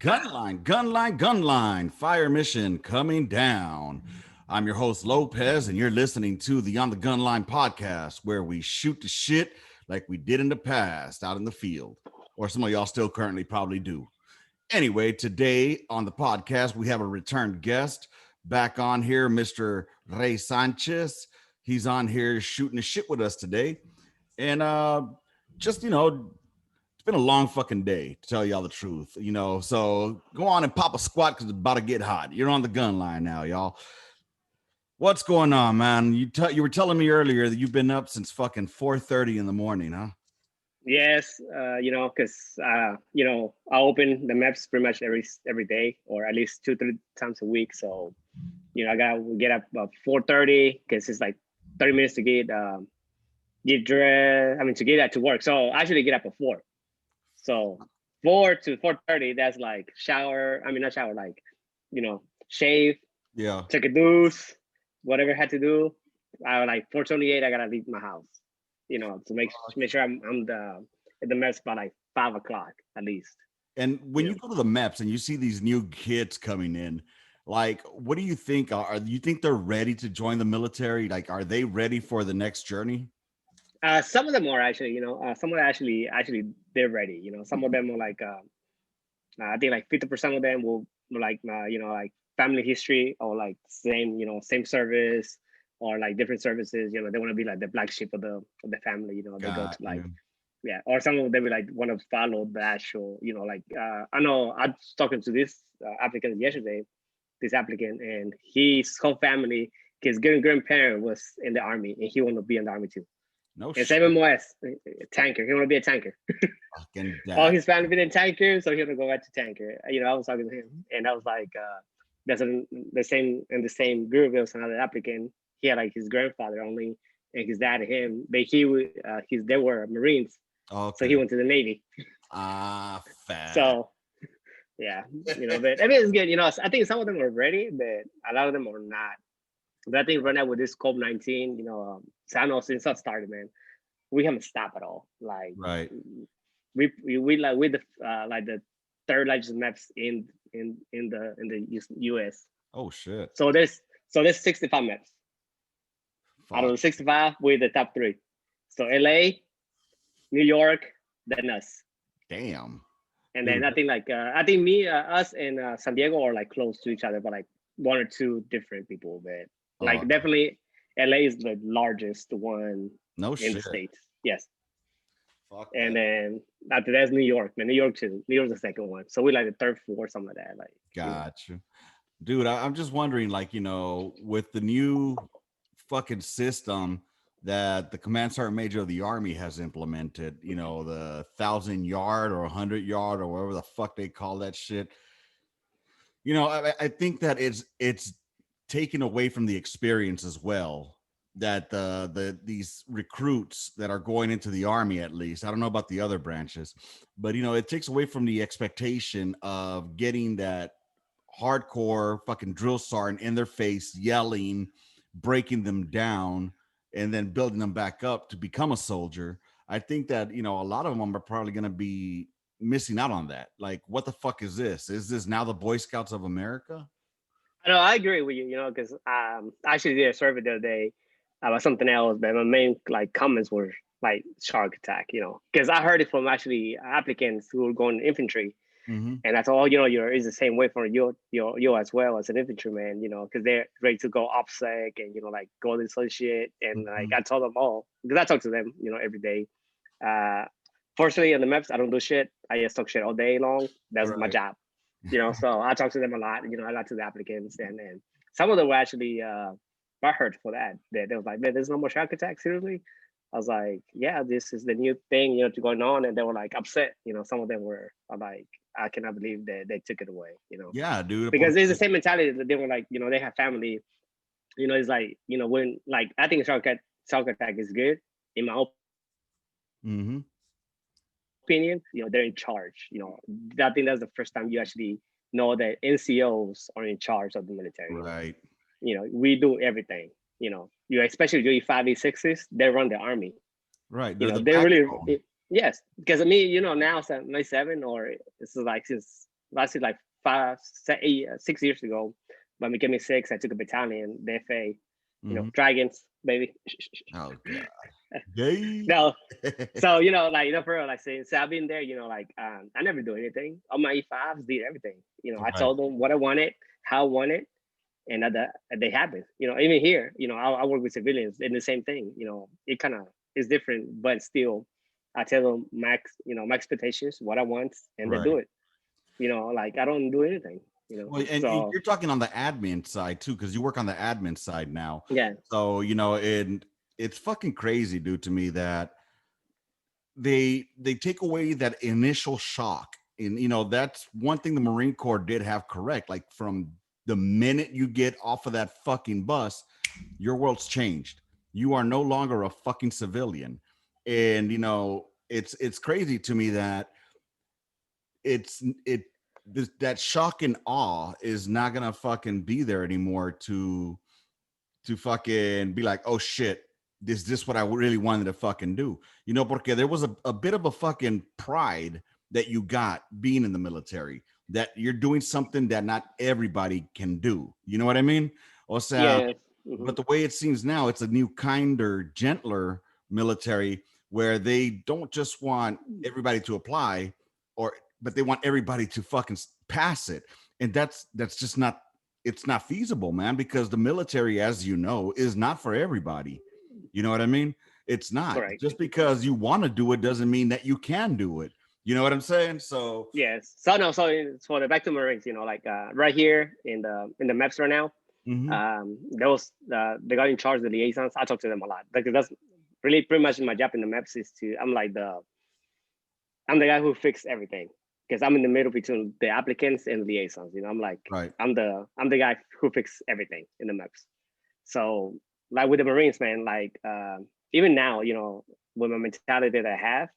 Gunline, fire mission coming down. I'm your host, Lopez, and you're listening to the On the Gunline podcast, where we shoot the shit like we did in the past out in the field, or some of y'all still currently probably do. Anyway, today on the podcast, we have a returned guest back on here, Mr. Ray Sanchez. He's on here shooting the shit with us today. And just, it's been a long fucking day, to tell y'all the truth, So go on and pop a squat because it's about to get hot. You're on the gun line now, y'all. What's going on, man? You were telling me earlier that you've been up since fucking 4:30 in the morning, huh? Yes, because I open the maps pretty much every day, or at least 2-3 times a week. So, I gotta get up about 4:30 because it's like 30 minutes to get dressed. I mean, to get out to work. So I actually get up at 4. So 4 to 4:30, that's like shower. I mean, not shower, like shave. Yeah. Take a douche, whatever I had to do. I was like 4:28. I gotta leave my house. To make sure I'm at the MEPS by like 5 o'clock at least. And when you go to the MEPS and you see these new kids coming in, like, what do you think? Do you think they're ready to join the military? Like, are they ready for the next journey? Some of them are actually, some of them actually they're ready. Some of them are like, I think like 50% of them will like, like family history or like same service. Or like different services, they want to be like the black sheep of the family, they go to like, or some of them will like want to follow the actual, I know I was talking to this applicant yesterday, and his whole family, his grandparent was in the army and he want to be in the army too. No shit. shit. MMOS, tanker, he want to be a tanker. All his family been in tanker, so he want to go back to tanker. I was talking to him and I was like, there's the same group, there was another applicant. He had like his grandfather only and his dad and him, but they were Marines. Okay. So he went to the Navy. Fat. So yeah, but I mean it's good. I think some of them are ready, but a lot of them are not. But I think right now with this COVID-19, so I know since I started, man, we haven't stopped at all. Like right. We like with the like the third largest maps in the US. Oh shit. So there's 65 maps. Out of the 65, we're the top 3. So LA, New York, then us. Damn. And then I think like us and San Diego are like close to each other, but like 1 or 2 different people. But like definitely LA is the largest one in the States. Yes. Fuck and then after that's New York, man. New York too. New York's the second one. So we like the third, fourth, something like that. Like gotcha. Dude, I'm just wondering, like, with the new fucking system that the command sergeant major of the army has implemented, the 1,000-yard or 100-yard or whatever the fuck they call that shit. I think that it's taken away from the experience as well, that these recruits that are going into the army, at least, I don't know about the other branches, but it takes away from the expectation of getting that hardcore fucking drill sergeant in their face yelling, breaking them down, and then building them back up to become a soldier. I think that a lot of them are probably going to be missing out on that. Like, what the fuck is this? Is this now the Boy Scouts of America? No, I agree with you. Because I actually did a survey the other day about something else, but my main like comments were like shark attack. Because I heard it from actually applicants who were going infantry. Mm-hmm. And that's all, it's the same way for you as well as an infantryman, because they're ready to go OPSEC and, like go this whole shit. And like, I told them all, because I talk to them, every day. Fortunately, in the MEPS, I don't do shit. I just talk shit all day long. That's my job, so I talk to them a lot, I talk to the applicants. And then some of them were actually butthurt for that. They was like, man, there's no more shark attack, seriously? I was like, yeah, this is the new thing, going on. And they were like upset, some of them were like, I cannot believe that they took it away, Yeah, dude. Because it's the same mentality that they were like, they have family, it's like, when like, I think shark attack is good in my opinion, they're in charge, I think that's the first time you actually know that NCOs are in charge of the military. Right. We do everything, you especially doing 5 6s, they run the army. Right. They're really, yes. Because I mean, now it's at 97 or it's like since lasted like 6 years ago. When we came 6, I took a battalion, the FA, Mm-hmm. Dragons, baby. Oh god. Gay. No, so like for real, like so I've been there. Like I never do anything. All my E5s did everything. I Right. told them what I wanted, how I wanted, and that they happen. Even here, I work with civilians and the same thing. It kind of is different, but still, I tell them my expectations, what I want, and they do Right. it. Like I don't do anything. Well, and So you're talking on the admin side too, because you work on the admin side now. yeah, So and it's fucking crazy, dude, to me that they take away that initial shock, and that's one thing the Marine Corps did have correct. Like from the minute you get off of that fucking bus, your world's changed. You are no longer a fucking civilian, and it's crazy to me that it's it that shock and awe is not gonna fucking be there anymore to fucking be like, oh shit, is this what I really wanted to fucking do? Porque there was a bit of a fucking pride that you got being in the military, that you're doing something that not everybody can do. You know what I mean? O sea, yeah, but the way it seems now, it's a new, kinder, gentler military where they don't just want everybody to apply, but they want everybody to fucking pass it, and that's just not. It's not feasible, man, because the military, as you know, is not for everybody. You know what I mean? It's not. correct. Just because you want to do it doesn't mean that you can do it. You know what I'm saying? So, Yes. So no. So for the back to Marines, like right here in the maps right now, mhm, there was the guy in charge of the liaisons. I talk to them a lot because that's really pretty much my job in the maps is to I'm the guy who fixed everything because I'm in the middle between the applicants and the liaisons. I'm like right. I'm the guy who fixed everything in the maps. So like with the Marines, man, like even now, with my mentality that I have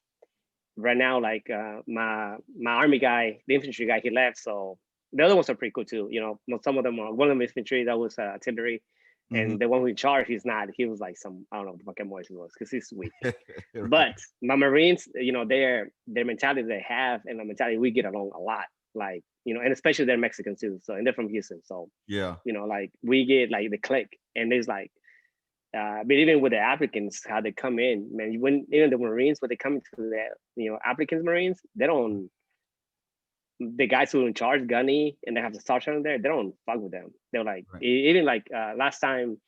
right now, like my army guy, the infantry guy, he left. So the other ones are pretty cool too. Some of them are one of them infantry that was artillery, Mhm. and the one who in charge, he's not. He was like some I don't know what the fucking voice he was because he's weak. Right. But my Marines, their mentality they have and the mentality we get along a lot. Like and especially they're Mexican too. So and they're from Houston. So Yeah. like we get like the click, and there's like but even with the applicants, how they come in, man, when even the Marines, when they come into the applicants Marines, they don't the guys who are in charge, Gunny, and they have the sergeant there, they don't fuck with them. They're like Right. even like last time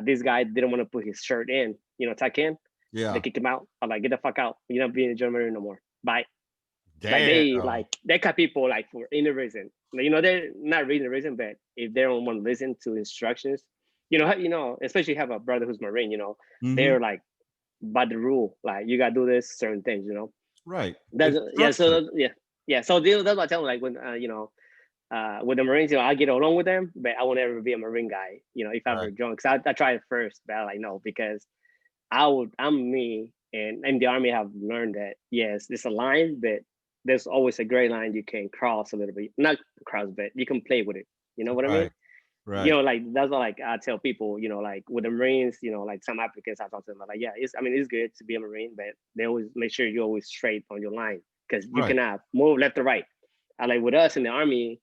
this guy didn't want to put his shirt in, tuck in, they Yeah. kicked him out. I'm like, get the fuck out. You're not being a German Marine no more. Bye. Like Damn. they cut people like for any reason. Like, they're not reading the reason, but if they don't want to listen to instructions, especially have a brother who's Marine, Mhm. they're like by the rule, like you gotta do this certain things. Right. That's It's yeah. structured. So yeah. So that's what I tell them. Like when with the Marines, I get along with them, but I won't ever be a Marine guy. If I ever Right. join, because I tried it first, but I like no, because I'm me, and in the army I have learned that yes, it's a line, but there's always a gray line you can cross a little bit, not cross, but you can play with it. You know what I mean? Right. Right. Like that's what like I tell people. Like with the Marines, like some applicants I talk to them like, yeah, it's good to be a Marine, but they always make sure you're always straight on your line because you Right. cannot move left or right. And like with us in the army,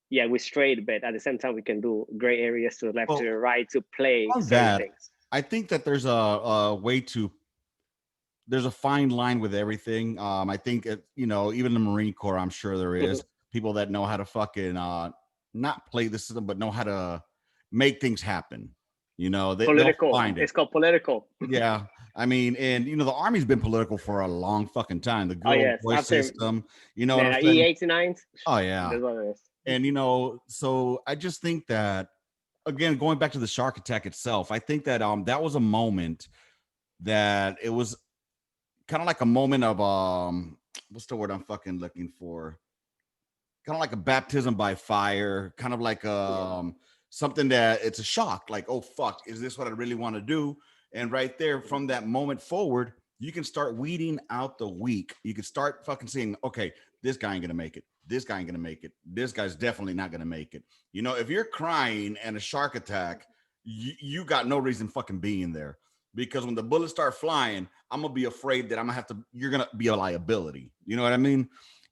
yeah, we're straight, but at the same time we can do gray areas to the left to Well, the right to play on certain that, things. I think that there's a way to there's a fine line with everything. I think even the Marine Corps, I'm sure there is people that know how to fucking not play the system, but know how to make things happen. They'll Political. find it. It's called political. Yeah. I mean, and the army's been political for a long fucking time. The Oh good old yes, boy after system. You know what I'm man, saying? E89s. Oh yeah. That's what it is. And so I just think that again, going back to the shark attack itself, I think that that was a moment that it was kind of like a moment of what's the word I'm fucking looking for? Kind of like a baptism by fire, kind of like Yeah. something that it's a shock, like, oh fuck, is this what I really want to do? And right there, from that moment forward, you can start weeding out the weak. You can start fucking seeing, okay, this guy ain't gonna make it. This guy ain't gonna make it. This guy's definitely not gonna make it. If you're crying and a shark attack, you got no reason fucking being there. Because when the bullets start flying, I'm gonna be afraid that you're gonna be a liability. You know what I mean?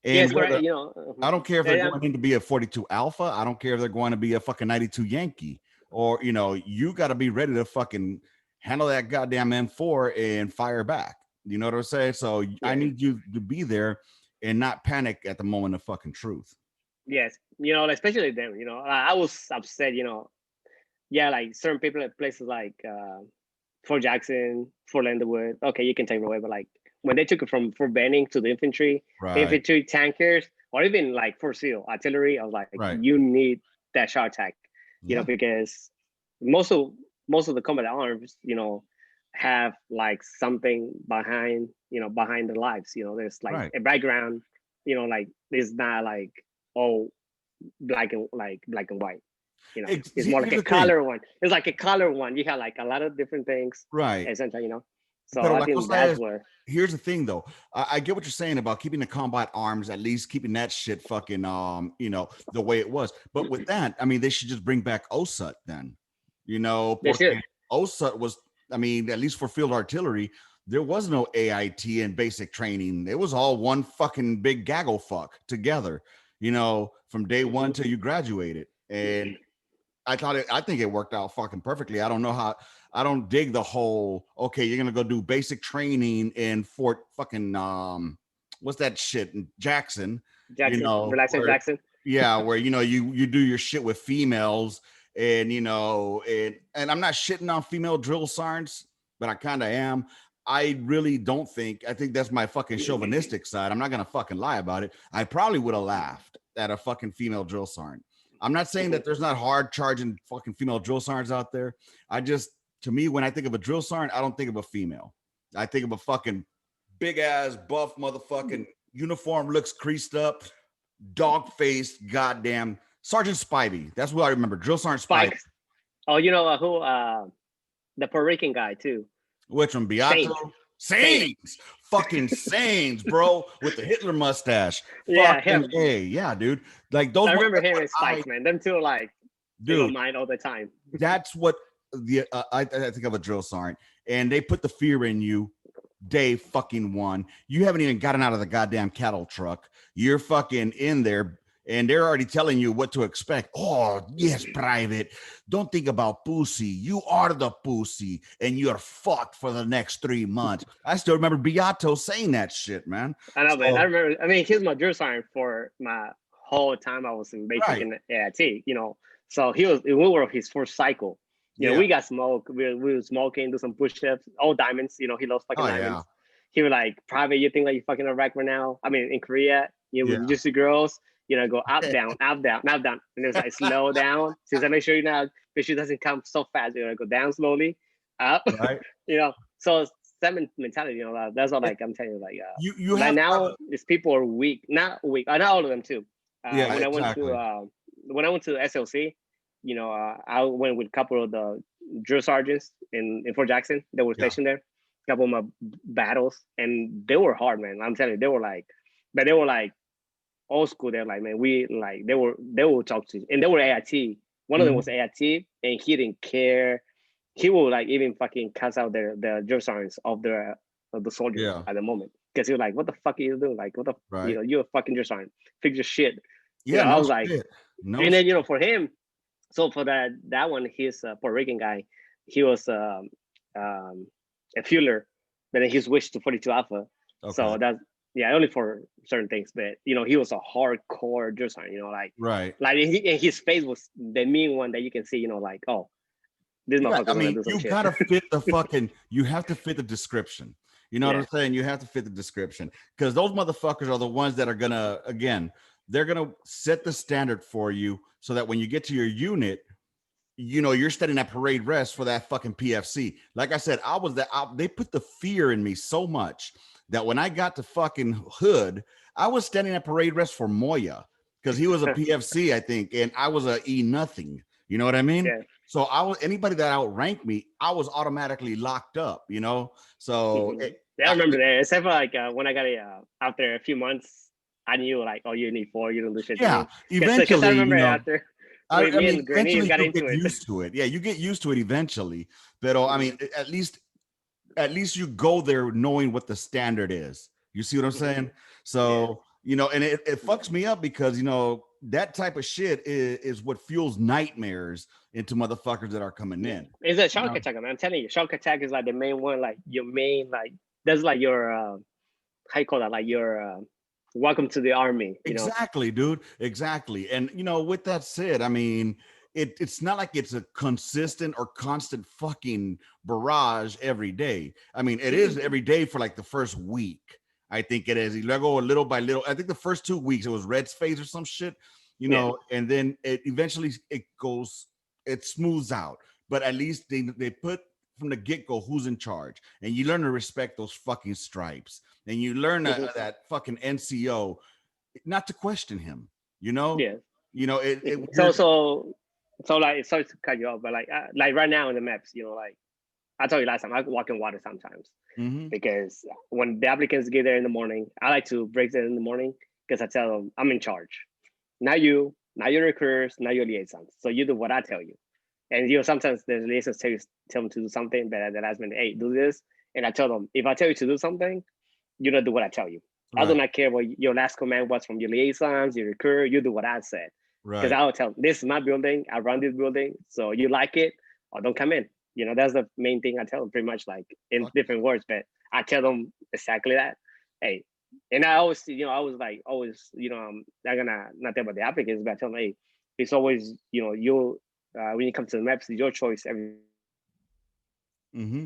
And Yes, correct. whether I don't care if they're going in to be a 42 Alpha. I don't care if they're going to be a fucking 92 Yankee. Or, you got to be ready to fucking handle that goddamn M4 and fire back. You know what I'm saying? So I need you to be there and not panic at the moment of fucking truth. Yes, especially them. I was upset. Like certain people at places like Fort Jackson, Fort Leonard. Okay, you can take it away, but like when they took it from Fort Benning to the infantry, infantry tankers, or even like Fort Seal artillery, I was like, you need that shot attack, because most of the combat arms, have like something behind the lives. There's like a background. Like it's not like black and white. It's more like a color one. It's like a color one. You have like a lot of different things, essentially. So I think that's where. Here's the thing, though. I get what you're saying about keeping the combat arms, at least keeping that shit fucking, the way it was. But with that, I mean, they should just bring back OSUT then. OSUT was, I mean, at least for field artillery, there was no AIT and basic training. It was all one fucking big gaggle fuck together, from day one till you graduated. And I think it worked out fucking perfectly. I don't know how. I don't dig the whole, okay, you're gonna go do basic training in Fort fucking what's that shit in Jackson? Relaxing Jackson. Yeah, where you do your shit with females, and and I'm not shitting on female drill sergeants, but I kind of am. I really don't think. I think that's my fucking chauvinistic side. I'm not gonna fucking lie about it. I probably would have laughed at a fucking female drill sergeant. I'm not saying that there's not hard charging fucking female drill sergeants out there. To me, when I think of a drill sergeant, I don't think of a female. I think of a fucking big ass buff motherfucking uniform, looks creased up, dog faced, goddamn Sergeant Spivey. That's what I remember. Drill Sergeant Spivey. Oh, you know who? The Puerto Rican guy too. Which one? Beato? Saints. Fucking Saints, bro, with the Hitler mustache. Yeah, him. Hey, yeah, dude. Like those. I remember him and Spikes, man. Them two are like, dude, mind all the time. That's what I think of a drill sergeant, and they put the fear in you. Day fucking one. You haven't even gotten out of the goddamn cattle truck. You're fucking in there. And they're already telling you what to expect. Oh, yes, private. Don't think about pussy. You are the pussy, and you're fucked for the next 3 months. I still remember Beato saying that shit, man. I know, man. I remember. I mean, he's my drill sergeant for my whole time I was in basic in the AIT. So we were his first cycle. We got smoke. We were smoking, do some push-ups, all diamonds. He loves fucking diamonds. Yeah. He was like, private, you think like you're fucking Iraq right now? I mean, in Korea, with just the girls. Go up, down, up, down, up, down. And it was like slow down. Since I make sure she doesn't come so fast. Go down slowly, up. Right. So that mentality. That's all. Like I'm telling you, like you have now, these people are weak. Not weak. Not all of them too. When I went to SLC, I went with a couple of the drill sergeants in Fort Jackson that were stationed there. A couple of my battles, and they were hard, man. I'm telling you, they were like. Old school. They're like, man, they will talk to you, and they were AIT. One of them was AIT, and he didn't care. He will like even fucking cuss out the drill sergeants of the soldiers at the moment, because he was like, what the fuck are you doing? Like, what the you're a fucking drill sergeant, fix your shit. I was like, and then for him, so for that one, he's a Puerto Rican guy. He was a fueler, but then he switched to 42 Alpha. Okay. So that's. Yeah, only for certain things, but he was a hardcore drill sergeant. Like his face was the mean one that you can see. Like, oh, this motherfucker. I mean, you gotta fit the fucking. You have to fit the description. You know what I'm saying? You have to fit the description, because those motherfuckers are the ones that are gonna, again, they're gonna set the standard for you, so that when you get to your unit, you're standing at parade rest for that fucking PFC. Like I said, they put the fear in me so much that when I got to fucking Hood, I was standing at parade rest for Moya, because he was a PFC, I think, and I was a E nothing. You know what I mean? Yeah. So anybody that outranked me, I was automatically locked up. So I remember that. Except for like when I got after a few months, I knew like, oh, you need 4, you don't do shit. Yeah, eventually. I remember after. Eventually you get used to it. Yeah, you get used to it eventually. But I mean, at least you go there knowing what the standard is. You see what I'm saying? So You know, and it fucks me up because, you know, that type of shit is what fuels nightmares into motherfuckers that are coming Yeah, in. it's a You shock know? attack, man. I'm telling you, shock attack is like the main one, like your main, like that's like your how you call that, like your welcome to the army, you know. Exactly, dude. Exactly. And you know, with that said, I mean, it's not like it's a consistent or constant fucking barrage every day. I mean, it is every day for like the first week. I think it is. You go a little by little. I think the first 2 weeks it was Red's face or some shit, you Yeah. know, and then it eventually it smooths out. But at least they put from the get go who's in charge, and you learn to respect those fucking stripes, and you learn that fucking NCO not to question him. You know, Yeah. you know So like sorry to cut you off, but like right now in the maps, you know, like I told you last time, I walk in water sometimes mm-hmm, because when the applicants get there in the morning, I like to break them in the morning because I tell them I'm in charge. Not you, not your recruiters, not your liaisons. So you do what I tell you. And you know, sometimes the liaisons tell them to do something, but at the last minute, hey, do this. And I tell them, if I tell you to do something, you don't do what I tell you. I do right, not care what your last command was from your liaisons, your recruiter, you do what I said. Because right. I will tell them, this is my building, I run this building, so you like it or don't come in. You know, that's the main thing I tell them, pretty much like in Fuck different words, but I tell them exactly that. Hey, and I always, you know, I was like, always, you know, I'm not gonna not tell about the applicants, but I tell them, hey, it's always, you know, you when you come to the maps, it's your choice. Everything mm-hmm,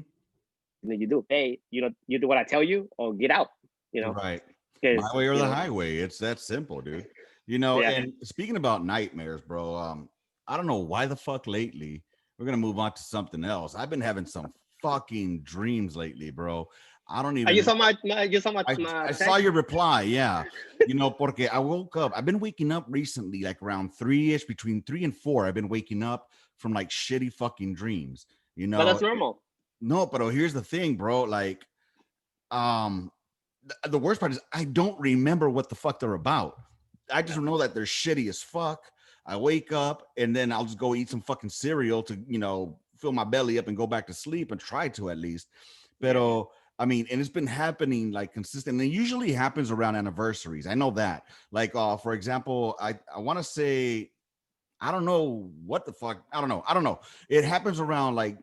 you do, hey, you know, you do what I tell you or get out. You know, right. My because way or you the know, highway. It's that simple, dude. You know, yeah. and speaking about nightmares, bro, I don't know why the fuck lately. We're gonna move on to something else. I've been having some fucking dreams lately, bro. I don't You even saw know. you saw my I saw text. your reply, yeah. You know, porque I woke up. I've been waking up recently, like around 3-ish, between 3 and 4. I've been waking up from like shitty fucking dreams. You But know, that's normal. no, but here's the thing, bro. Like, um, the worst part is I don't remember what the fuck they're about. I just Yeah. know that they're shitty as fuck. I wake up and then I'll just go eat some fucking cereal to, you know, fill my belly up and go back to sleep and try to at least. Yeah. Pero I mean, and it's been happening like consistently. It usually happens around anniversaries. I know that. Like, for example, I want to say I don't know what the fuck. I don't know. I don't know. It happens around like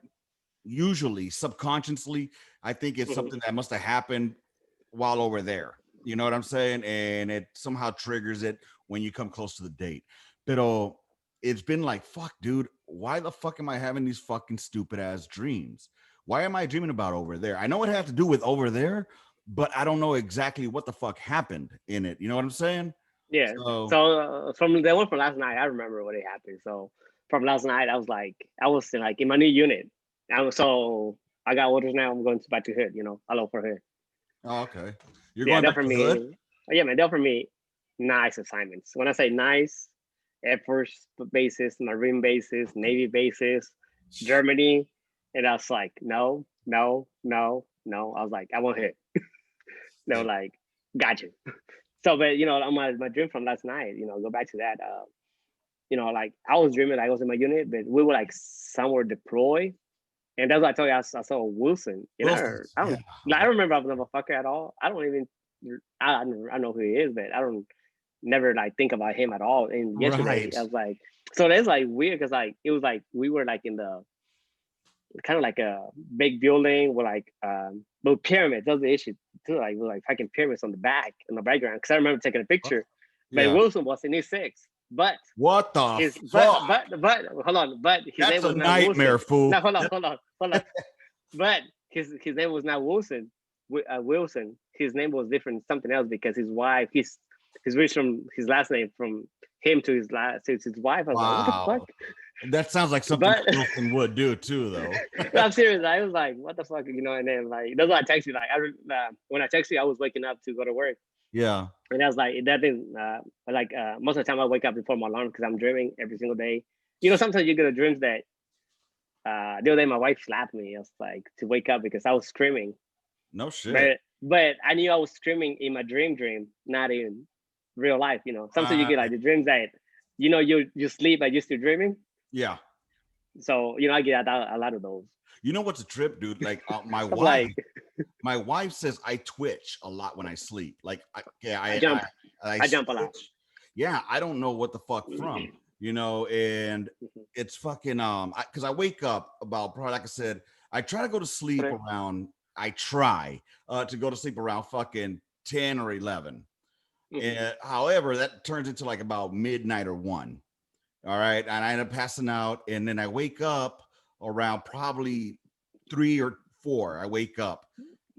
usually subconsciously. I think it's Mhm. something that must have happened while over there. You know what I'm saying? And it somehow triggers it when you come close to the date. But it's been like, fuck, dude, why the fuck am I having these fucking stupid ass dreams? Why am I dreaming about over there? I know it has to do with over there, but I don't know exactly what the fuck happened in it. You know what I'm saying? Yeah. So, So from the one from last night, I remember what it happened. So from last night, I was in my new unit. So I got orders now. I'm going back to hood. You know, hello for hood. oh, okay. You're Yeah, going they're back for to hood? me. Yeah, man, they're for me. Nice assignments. When I say nice, Air Force bases, Marine bases, Navy bases, Germany, and I was like, no, no, no, no. I was like, I want hit. They were Hey, like, got you. So, but you know, on my dream from last night, you know, go back to that. You know, like I was dreaming like I was in my unit, but we were like somewhere deployed, and that's what I told you. I saw Wilson, and Wilson's, I yeah. don't, like, I don't remember the motherfucker at all. I don't even, I know who he is, but I don't never like think about him at all. And yesterday, Right. I was like, so that's like weird because like it was like we were like in the kind of like a big building with like but pyramids. That's the issue too. Like with like fucking pyramids on the back in the background. Because I remember taking a picture, but Yeah. Wilson was in his six. But What the his fuck? but hold on. But his That's name a was not nightmare, Wilson. fool. No, hold on. But his name was not Wilson. Wilson. His name was different, something else because his wife. His switched from his last name from him to his wife. I was like, what the fuck? Wow. That sounds like something But Wilson would do too, though. no, I'm serious. I was like, what the fuck, you know? And then like that's why I text you. Like when I text you, I was waking up to go to work, Yeah. and I was like, that thing. Most of the time I wake up before my alarm because I'm dreaming every single day. You know, sometimes you get a dreams that the other day my wife slapped me. I was like to wake up because I was screaming, No shit. but I knew I was screaming in my dream, not in real life. You know, sometimes you get Right. like the dreams that you know you sleep but you're still dreaming. Yeah. So you know, I get a lot of those. You know what's a trip, dude? Like my I'm wife, like, my wife says I twitch a lot when I sleep. Like, I jump, I I jump a lot. twitch. Yeah, I don't know what the fuck from, you know, and it's fucking because I wake up about probably like I said, I try to go to sleep around. I try to go to sleep around fucking 10 or 11. And, however, that turns into like about midnight or 1. All right. And I end up passing out. And then I wake up around probably 3 or 4. I wake up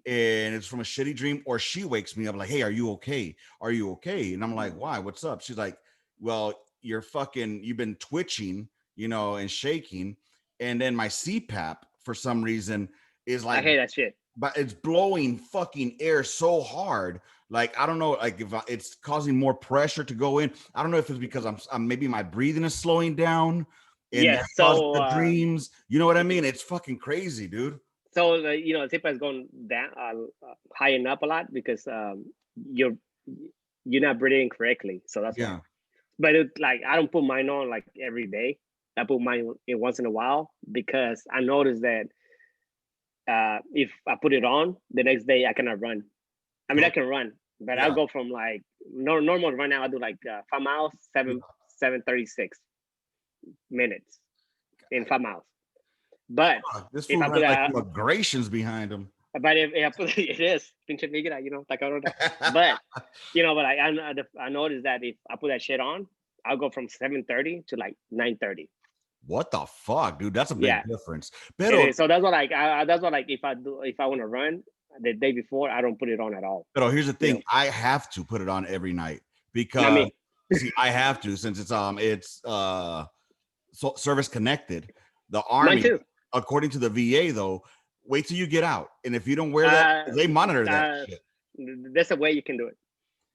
and it's from a shitty dream, or she wakes me up like, hey, are you okay? Are you okay? And I'm like, why? What's up? She's like, well, you've been twitching, you know, and shaking. And then my CPAP for some reason is I like, hate that shit. but it's blowing fucking air so hard. Like, I don't know, like if it's causing more pressure to go in. I don't know if it's because I'm maybe my breathing is slowing down and that Yes. causes So, the dreams. You know what I mean? It's fucking crazy, dude. so you know, Tipa is going down, high and up a lot because you're you're not breathing correctly. So that's why. Yeah. But like, I don't put mine on like every day. I put mine in once in a while because I noticed that if I put it on the next day, I cannot run. I mean, I can run, but I'll Yeah. go from like normal right now. I do like 5 miles, 7:36 minutes in 5 miles. But This if fool I put ran like a, migrations behind him. but if I put it is pinche migra, you know, like I don't know. But you know, but I noticed that if I put that shit on, I'll go from 7:30 to like 9:30. What the fuck, dude? That's a big Yeah, difference. it Pero, is. So that's what like that's what like if I want to run the day before, I don't put it on at all. pero here's the You know, thing. I have to put it on every night not because me. see, I have to since it's service connected. The Mine Army, too. according to the VA, though, wait till you get out, and if you don't wear that, Uh, they monitor that uh, shit. there's a way you can do it.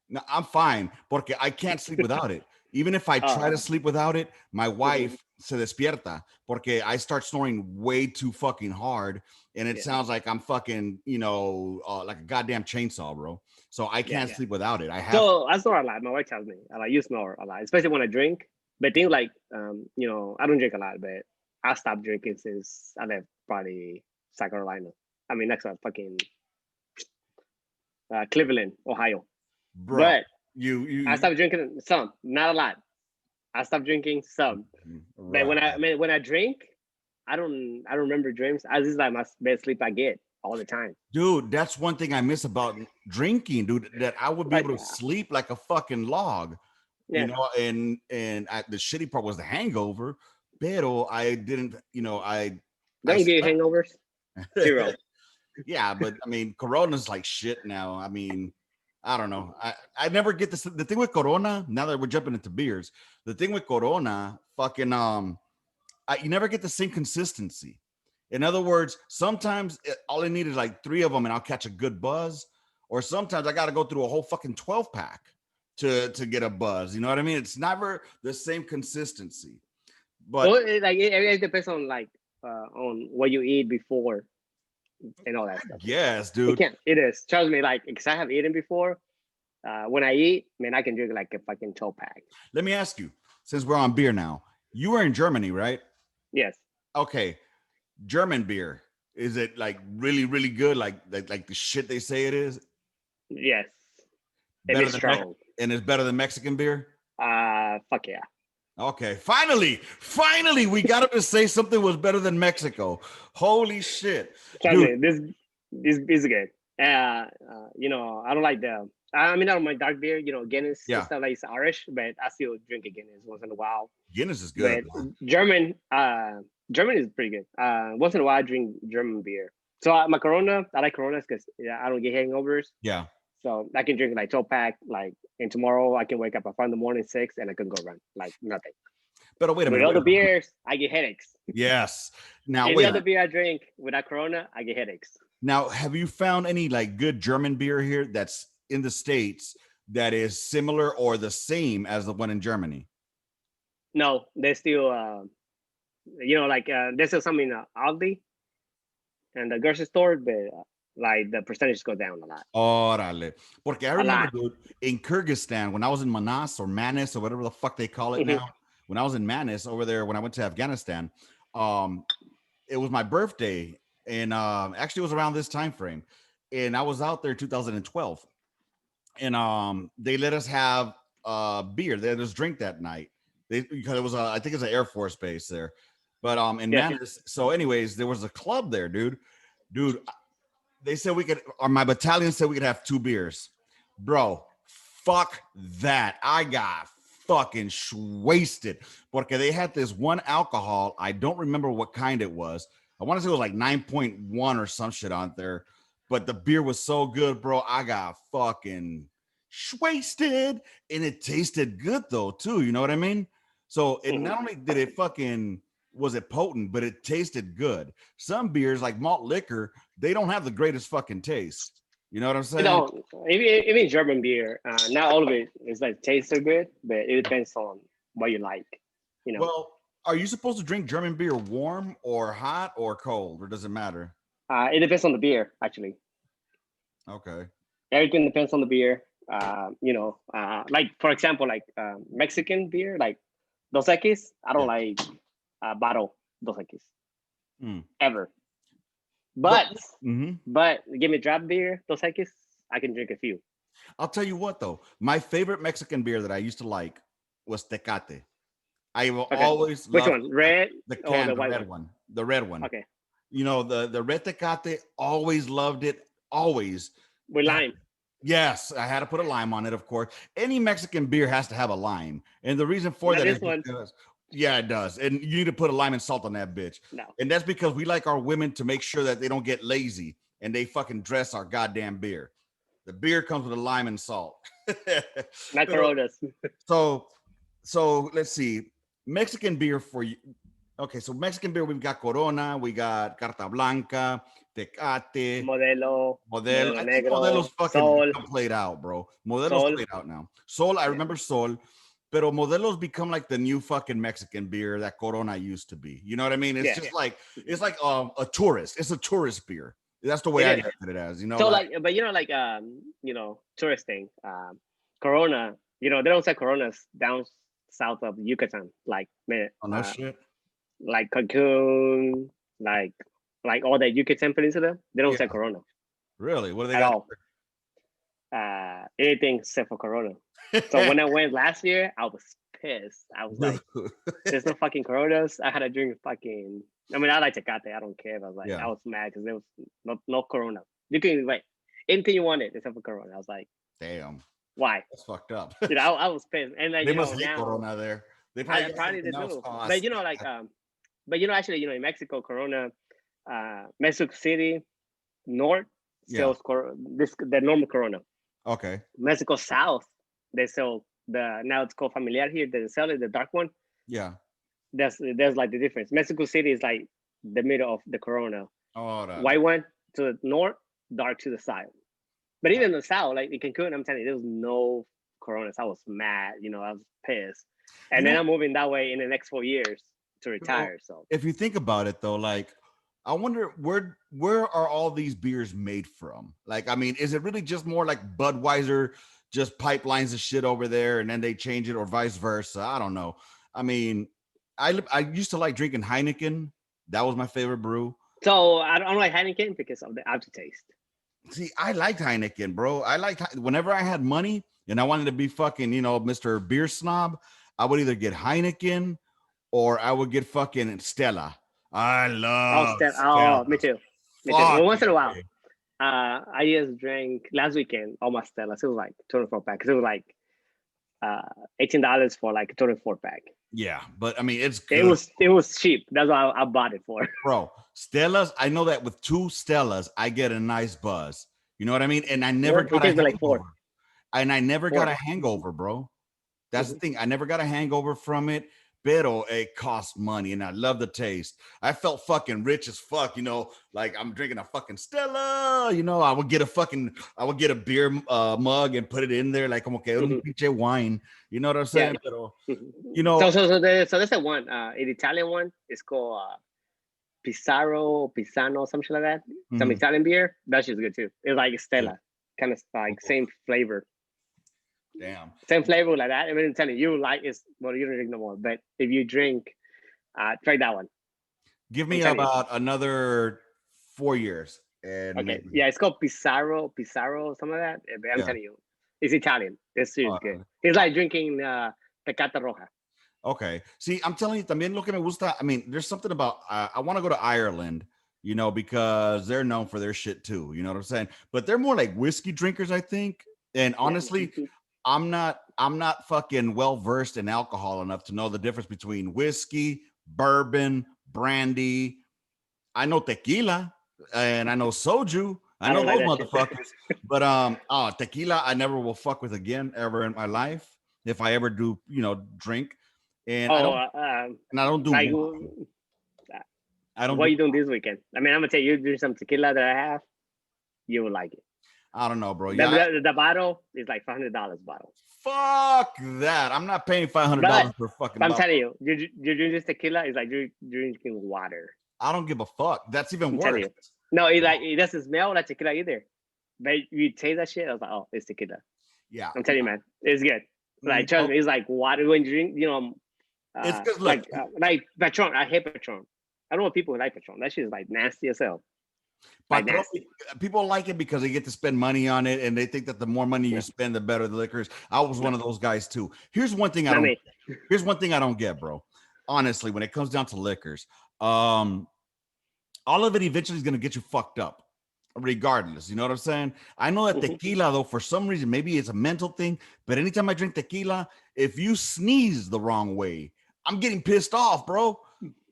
No, I'm fine, porque I can't sleep without it. Even if I try Oh, to sleep without it, my mhm, wife se despierta porque I start snoring way too fucking hard, and it yeah, sounds like I'm fucking, you know, like a goddamn chainsaw, bro. So I yeah. can't sleep without it. I have. So I snore a lot. My wife tells me I like you snore a lot, especially when I drink. But things like you know, I don't drink a lot, but I stopped drinking since I left probably South Carolina. I mean, next to fucking Cleveland, Ohio. Bro, But I you stopped drinking some, not a lot. I stopped drinking some. But right. when I drink, I don't remember dreams. I just like my best sleep I get all the time. Dude, that's one thing I miss about drinking, dude, that I would be Like able to sleep like a fucking log, you yeah, know, and the shitty part was the hangover, pero I didn't, you know, I don't get slept. hangovers. Zero. Yeah, but I mean, Corona's like shit now. I mean, I don't know. I never get this. The thing with Corona, now that we're jumping into beers, the thing with Corona, fucking you never get the same consistency. In other words, sometimes all I need is like 3 of them and I'll catch a good buzz. Or sometimes I got to go through a whole fucking 12 pack to get a buzz. You know what I mean? It's never the same consistency. But Well, it depends on what you eat before and all that stuff. yes, It dude. can. It is. Trust me. Like, because I have eaten before. When I eat, man, I can drink like a fucking 12 pack. Let me ask you, since we're on beer now, you were in Germany, right? Yes. Okay. German beer. Is it like really, really good? Like the shit they say it is? Yes. And Better it's than strong. and it's better than Mexican beer? Fuck yeah. Okay, finally, we got him to say something was better than Mexico. Holy shit, Trust dude! me, this is good. You know, I don't like the. I mean, I don't mind dark beer. You know, Guinness and Yeah, stuff like it's Irish, but I still drink a Guinness once in a while. Guinness is good. But German is pretty good. Once in a while, I drink German beer. So my Corona, I like Coronas because I don't get hangovers. Yeah, So I can drink like 12 pack, like, and tomorrow I can wake up at 5 in the morning, 6, and I can go run like nothing. but wait a With minute. other beers, I get headaches. Yes. Now Any wait a other minute. beer I drink without Corona, I get headaches. Now, have you found any like good German beer here that's in the States that is similar or the same as the one in Germany? No, there's still, you know, like there's still some in Aldi and the grocery store, but like the percentage go down a lot. Órale. Porque I A remember, lot. dude, in Kyrgyzstan, when I was in Manas or Manis or whatever the fuck they call it Mhm. now, when I was in Manis over there, when I went to Afghanistan, um, it was my birthday, and actually it was around this time frame, and I was out there 2012, and they let us have beer. They let us drink that night. Because it was I think it's an Air Force base there, but in Yeah. Manus. So, anyways, there was a club there, dude. They said we could, or my battalion said we could have 2 beers, bro. Fuck that. I got fucking wasted because they had this one alcohol. I don't remember what kind it was. I want to say it was like 9.1 or some shit on there, but the beer was so good, bro. I got fucking wasted, and it tasted good though too. You know what I mean? So it Mhm. not only did it fucking was it potent, but it tasted good. Some beers like malt liquor, they don't have the greatest fucking taste. You know what I'm You saying? know, even German beer, not all of it is like tastes so good, but it depends on what you like. You know, Well, are you supposed to drink German beer warm or hot or cold, or does it matter? it depends on the beer actually. Okay. Everything depends on the beer. Like for example, like Mexican beer, like Dos Equis. I don't Yeah. like bottle Dos Equis Hmm. ever. But But mhm. but give me draft beer, Dos Equis, I can drink a few. I'll tell you what though, my favorite Mexican beer that I used to like was Tecate. I will Okay, always which love one? Red the or can, the the white red one? one, the red one. Okay, You know, the red Tecate, always loved it, always. with lime. Yes, I had to put a lime on it, of course. Any Mexican beer has to have a lime. And the reason for Not that is this one. because, yeah, it does. And you need to put a lime and salt on that bitch. No, And that's because we like our women to make sure that they don't get lazy and they fucking dress our goddamn beer. The beer comes with a lime and salt. not Pero, Coronas. so, so let's see. Mexican beer for you. Okay, so Mexican beer, we've got Corona, we got Carta Blanca, Tecate, Modelo, Modelo. Modelo I think Modelo's Negro, fucking Sol, become played out, bro. Modelo's Sol. played out now. Sol, I Yeah. remember Sol, pero Modelo's become like the new fucking Mexican beer that Corona used to be. You know what I mean? It's Yeah. just like it's like a tourist. It's a tourist beer. That's the way It I is. look at it as. You know, So like like, but like tourist thing. Corona. They don't sell Coronas down south of Yucatan, oh no shit. like Cancun, like all that Yucatan Peninsula. They don't Yeah, sell Corona really. What do they at got? all. Anything except for Corona. So when I went last year, I was pissed. I was like, "There's no fucking Coronas." I had to drink fucking. I mean, I like Tecate. I don't care. But I was like, Yeah, I was mad because there was no Corona. You can wait anything you wanted except for Corona. I was like, damn, why? that's fucked up. I was pissed, and like They must hate now Corona there. They probably I got probably they something else. do. Oh, I But see. actually in Mexico, Corona, Mexico City North Yeah. sells the normal Corona. Okay. Mexico South, they sell now it's called Familiar here. They sell it, the dark one. Yeah. There's like the difference. Mexico City is like the middle of the Corona. Oh, White one to the north, dark to the south. But even the south, like in Cancun, I'm telling you, there was no Coronas. I was mad. I was pissed. you And then know, I'm moving that way in the next 4 years to Well, retire. So if you think about it though, like I wonder where are all these beers made from? Like, I mean, is it really just more like Budweiser just pipelines the shit over there and then they change it, or vice versa? I don't know. I mean, I used to like drinking Heineken. That was my favorite brew. so I don't like Heineken because of the aftertaste. See, I liked Heineken, bro. I liked whenever I had money and I wanted to be fucking, Mr. Beer Snob, I would either get Heineken or I would get fucking Stella. I Oh, love Stella. me too. Me too. Fuck Well, once in a yeah. while. I just drank last weekend all my Stellas. It was like 24 pack. It was like uh $18 for like a 24 pack. Yeah, but I mean, it's It good, was it was cheap. That's why I bought it for. bro. Stellas, I know that with 2 Stellas, I get a nice buzz. You know what I mean? And I never It got a takes me like four. hangover. And I never got Four. a hangover, bro. That's the Mhm. thing. I never got a hangover from it. Pero it cost money and I love the taste. I felt fucking rich as fuck, like I'm drinking a fucking Stella. I would get a beer mug and put it in there like como que un Mhm. pinche wine. You know what I'm Yeah. saying? Pero, Mhm. you know, So there's that one. An Italian one. It's called Pisano, something like that. Some mhm, Italian beer. That's just good too. It's like yeah. Stella, kind of like same flavor. Damn. Same flavor like that. I mean, I'm telling you, like it's well, you don't drink no more. But if you drink, try that one. Give I'm me telling you. about another 4 years, and Okay, maybe yeah, it's called Pizarro, some of that. But I'm yeah. telling you, it's Italian. This shit is good. Uh, It's like drinking Tecate Roja. okay. See, I'm telling you, también lo que me gusta. I mean, there's something about I want to go to Ireland, because they're known for their shit too. You know what I'm saying? But they're more like whiskey drinkers, I think. And Yeah. honestly, I'm not fucking well versed in alcohol enough to know the difference between whiskey, bourbon, brandy. I know tequila and I know soju. I I know don't like those that shit. motherfuckers. But tequila I never will fuck with again ever in my life if I ever do, drink. And I Oh, don't and I don't do like wine. I don't what do are you doing this weekend? I mean, I'm gonna tell you, do some tequila that I have. You will like it. I don't know, bro. The, Yeah, the, the bottle is like $500 bottle. fuck that. I'm not paying $500 But for a fucking I'm bottle. telling you, you drink this tequila is like drinking water. I don't give a fuck. That's even I'm telling worse. you. No, it doesn't smell like tequila either. But you taste that shit, I was like, oh, it's tequila. Yeah. I'm telling you, man, it's good. Like trust No, me, it's like water when you drink. it's because look, Like Patron. I hate Patron. I don't know people who like Patron. That shit is like nasty as hell. Like Patron, nasty. people like it because they get to spend money on it, and they think that the more money you No, spend, the better the liquors. I was no, one of those guys too. Here's one thing I not don't. me. Here's one thing I don't get, bro. Honestly, when it comes down to liquors, all of it eventually is gonna get you fucked up, regardless. You know what I'm saying? I know that Mhm. tequila, though, for some reason, maybe it's a mental thing, but anytime I drink tequila, if you sneeze the wrong way, I'm getting pissed off, bro.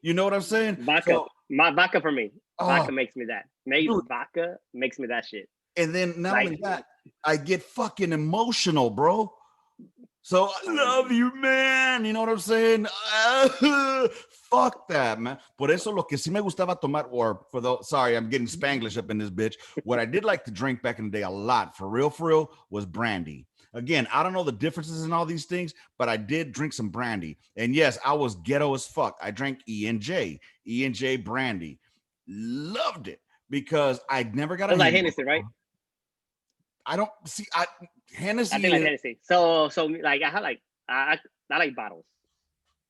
You know what I'm saying? Vodka. So, My vodka for me. oh, Vodka makes me that. dude. Vodka makes me that shit. And then not Like only that, I get fucking emotional, bro. So I love you, man. You know what I'm saying? Fuck that, man. Por eso lo que sí me gustaba tomar, or for the sorry, I'm getting Spanglish up in this bitch. What I did like to drink back in the day a lot, for real, was brandy. Again, I don't know the differences in all these things, but I did drink some brandy. And yes, I was ghetto as fuck. I drank E&J brandy. Loved it because I never got a it's like hangover. Hennessy, right? I don't see. I think Hennessy like is Hennessy. So like I had like I like bottles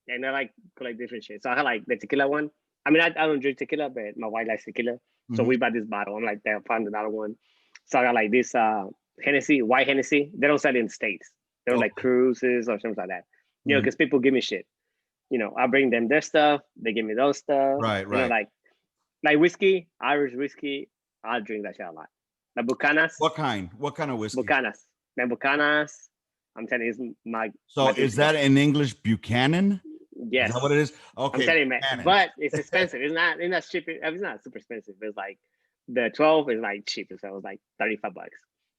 and I like collect different shit. So I had like the tequila one. I mean, I don't drink tequila, but my wife likes tequila. So mhm. we bought this bottle. I'm like, damn, $500 one. So I got like this Hennessy, white Hennessy. They don't sell it in the States. They're like Okay. cruises or something like that. Mhm. Because people give me shit. I bring them their stuff. They give me those stuff. Right, right. Like whiskey, Irish whiskey. I'll drink that shit a lot. The Bucanas, What kind? What kind of whiskey? Bucanas, the Bucanas. I'm telling you, it's So my is biscuit. that in English Buchanan? Is that what Yes, it is? I'm Okay, telling you, man. Buchanan. But it's expensive. It's not cheap. It's not super expensive. It's like the 12 is like cheap. So it was like $35.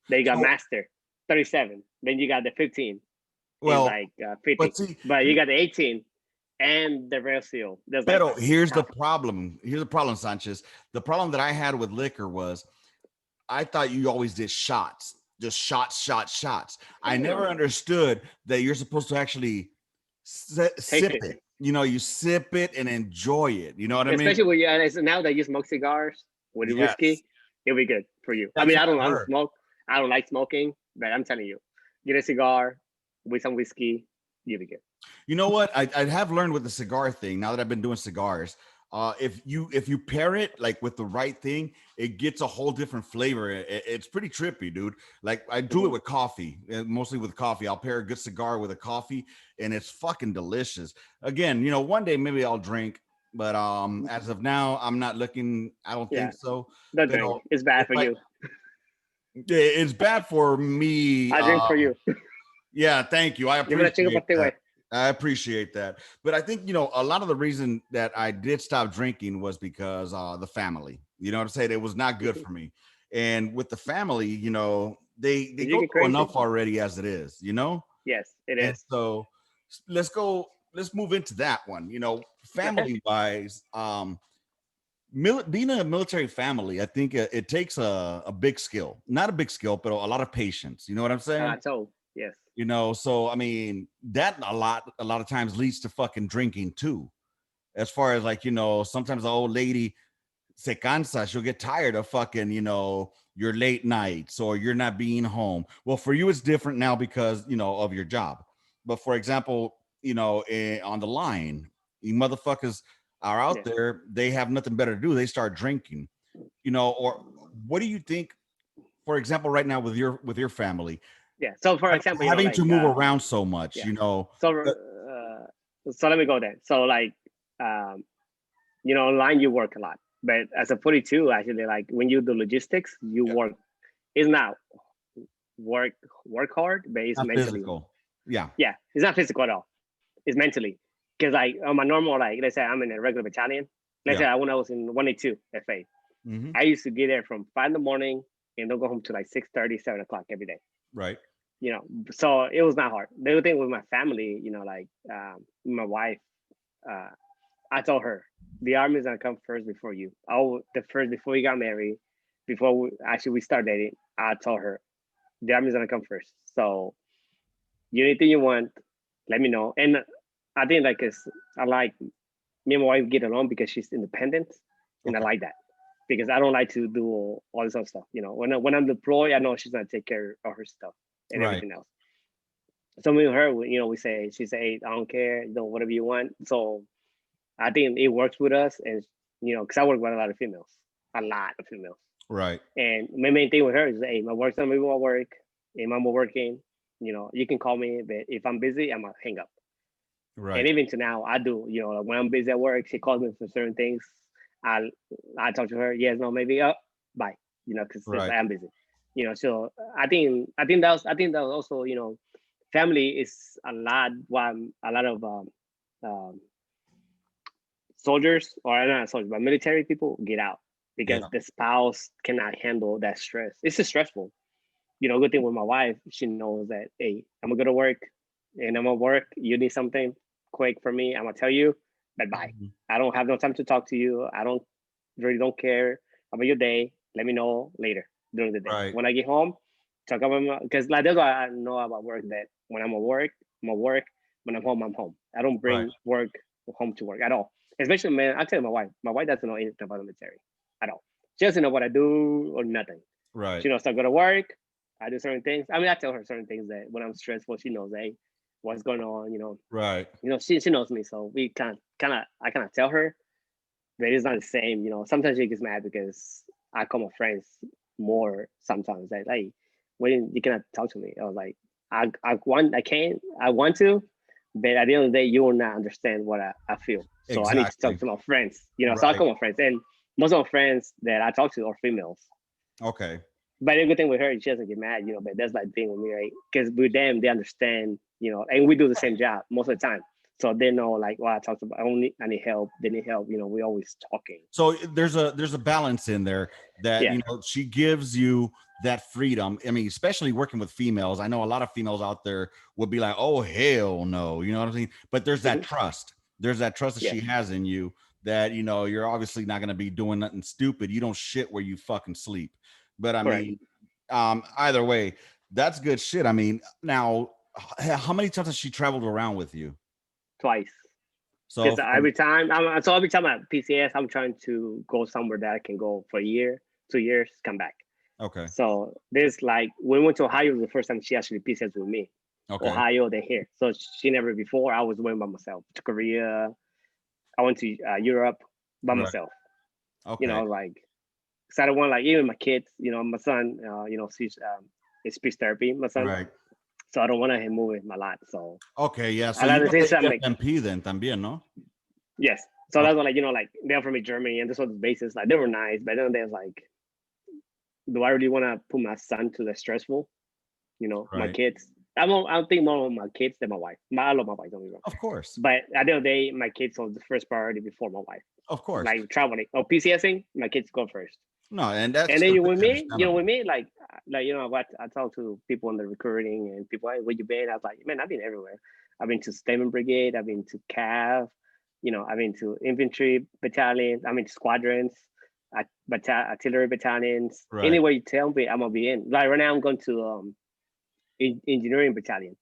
Then you got So, Master, 37. Then you got the 15 is well, like but 50. see, But you got the 18 and the Real Seal. There's like pero here's the half. problem. Here's the problem, Sanchez. The problem that I had with liquor was I thought you always did shots, just shots. I never No, understood that you're supposed to actually taste sip it. it. You sip it and enjoy it. You know what I mean? Especially when now that you smoke cigars with Yes, whiskey, it'll be good for you. I that's mean, what I I don't heard. smoke. I don't like smoking, but I'm telling you, get a cigar with some whiskey, you'll be good. You know what? I have learned with the cigar thing. Now that I've been doing cigars, if you pair it like with the right thing, it gets a whole different flavor. It's pretty trippy, dude. Like I do it Mm-hmm. with coffee, mostly with coffee. I'll pair a good cigar with a coffee, and it's fucking delicious. Again, one day maybe I'll drink, but as of now, I'm not looking. I don't Yeah, think so. don't But drink. It's bad if for I, you. it's bad for me. I drink for you. Yeah, thank you. I Yo me la chingo appreciate por ti, that. güey. I appreciate that. But I think, a lot of the reason that I did stop drinking was because the family. You know what I'm saying? It was not good for me. And with the family, they Did you go get through crazy? enough already as it is. Yes, it And is. so let's move into that one. Okay. Family wise, being a military family, I think it takes a big skill, not a big skill, but a lot of patience. You know what I'm saying? So yes. So I mean that a lot of times leads to fucking drinking too. As far as like, sometimes the old lady se cansa, she'll get tired of fucking, your late nights or you're not being home. Well, for you it's different now because, of your job. But for example, on the line, you motherfuckers, are out there, they have nothing better to do. They start drinking, you know. Or what do you think, for example, right now with your family, Yeah. So for example, having to move around so much, yeah. you know? So so let me go there. So like um, online you work a lot, but as a 42, actually, like when you do logistics, you Yeah, work. It's not work work hard, but it's not mentally. physical. Yeah, Yeah, it's not physical at all. It's mentally. Because like on my normal, like let's say I'm in a regular battalion. Let's yeah. say when I was in 182 FA, Hmm. I used to get there from 5 in the morning and don't go home to like 6:30, 7 o'clock every day. Right. So it was not hard. The other thing with my family, like my wife, uh, I told her the army is gonna come first before you. The first before we got married, before we start dating, I told her the army is gonna come first. So anything you want, let me know. And I think like I like me and my wife get along because she's independent, and I Okay. like that because I don't like to do all this other stuff. When I'm deployed, I know she's gonna take care of her stuff and Right. everything else. So me and her, we say she say, hey, I don't care, whatever you want. So I think it works with us, and because I work with a lot of females, Right. and my main thing with her is, hey, my work's done, maybe my work, and I'm working. You can call me, but if I'm busy, I'm gonna hang up. And Right. even to now, I do. Like when I'm busy at work, she calls me for certain things. I I talk to her. Yes, no, maybe up. Bye. Because Right. I'm busy. So I think that was also family is a lot. One a lot of um, soldiers, or not soldiers, but military people get out because Yeah. the spouse cannot handle that stress. It's just stressful. Good thing with my wife, she knows that, hey, I'm gonna go to work and I'm gonna work. You need something quick for me, I'm gonna tell you, but bye. Mhm. I don't have no time to talk to you. I don't care about your day. Let me know later during the day. Right. When I get home, talk about because like that's why I know about work, that when I'm at work, I'm at work. When I'm home, I'm home. I don't Right. bring work home to work at all. Especially, man, I tell my wife. My wife doesn't know anything about the military at all. She doesn't know what I do or nothing. Right. She knows I go to work. I do certain things. I mean, I tell her certain things that when I'm stressful, she knows, hey, what's going on. Right. She knows me, so we I kind of tell her, but it's not the same. Sometimes she gets mad because I call my friends more sometimes. Like, hey, when you cannot talk to me, I was like, I want to, but at the end of the day, you will not understand what I feel. So I need to talk Exactly. to my friends. So I Right. call my friends, and most of my friends that I talk to are females. Okay. But the good thing with her, she doesn't get mad, but that's like the thing with me, right? Because with them, they understand, and we do the same job most of the time. So they know, like, well, I talked about, I need help. They need help. We always talking. So there's a balance in there that, Yeah. she gives you that freedom. I mean, especially working with females. I know a lot of females out there would be like, oh hell no, you know what I mean? But there's that Hmm. trust. There's that trust that Yeah. she has in you, that you're obviously not going to be doing nothing stupid. You don't shit where you fucking sleep. But I Correct. mean, either way, that's good shit. I mean, now, how many times has she traveled around with you? Twice. So Because from every time at PCS, I'm trying to go somewhere that I can go for a year, 2 years, come back. Okay. So there's like when we went to Ohio the first time she actually PCS with me. Okay. Ohio, they're here. So she never before. I was going by myself to Korea. I went to Europe by Right. myself. Okay. Like, because I don't want, like, even my kids. My son. She's it's speech therapy. My son. Right. So I don't want him moving a lot. So Okay, yeah. a So lot you of got things the I'm like, AFMP then también, ¿no? yes. So Oh, that's why, like, like they're from Germany, and this was the basis. Like, they were nice, but then there's like, do I really want to put my son to the stressful? My right. kids. I don't think more of my kids than my wife. I love my wife, don't get me wrong. Of course. But at the end of the day, my kids are the first priority before my wife. Of course. Like traveling or PCSing, my kids go first. No, and that's And then completely understandable. with me, like what I talk to people in the recruiting and people, hey, where you been? I was like, man, I've been everywhere. I've been to Stamen Brigade. I've been to CAV. I've been to infantry battalions. I've been to squadrons, artillery battalions. Right. Anywhere you tell me, I'm gonna be in. Like right now, I'm going to engineering battalion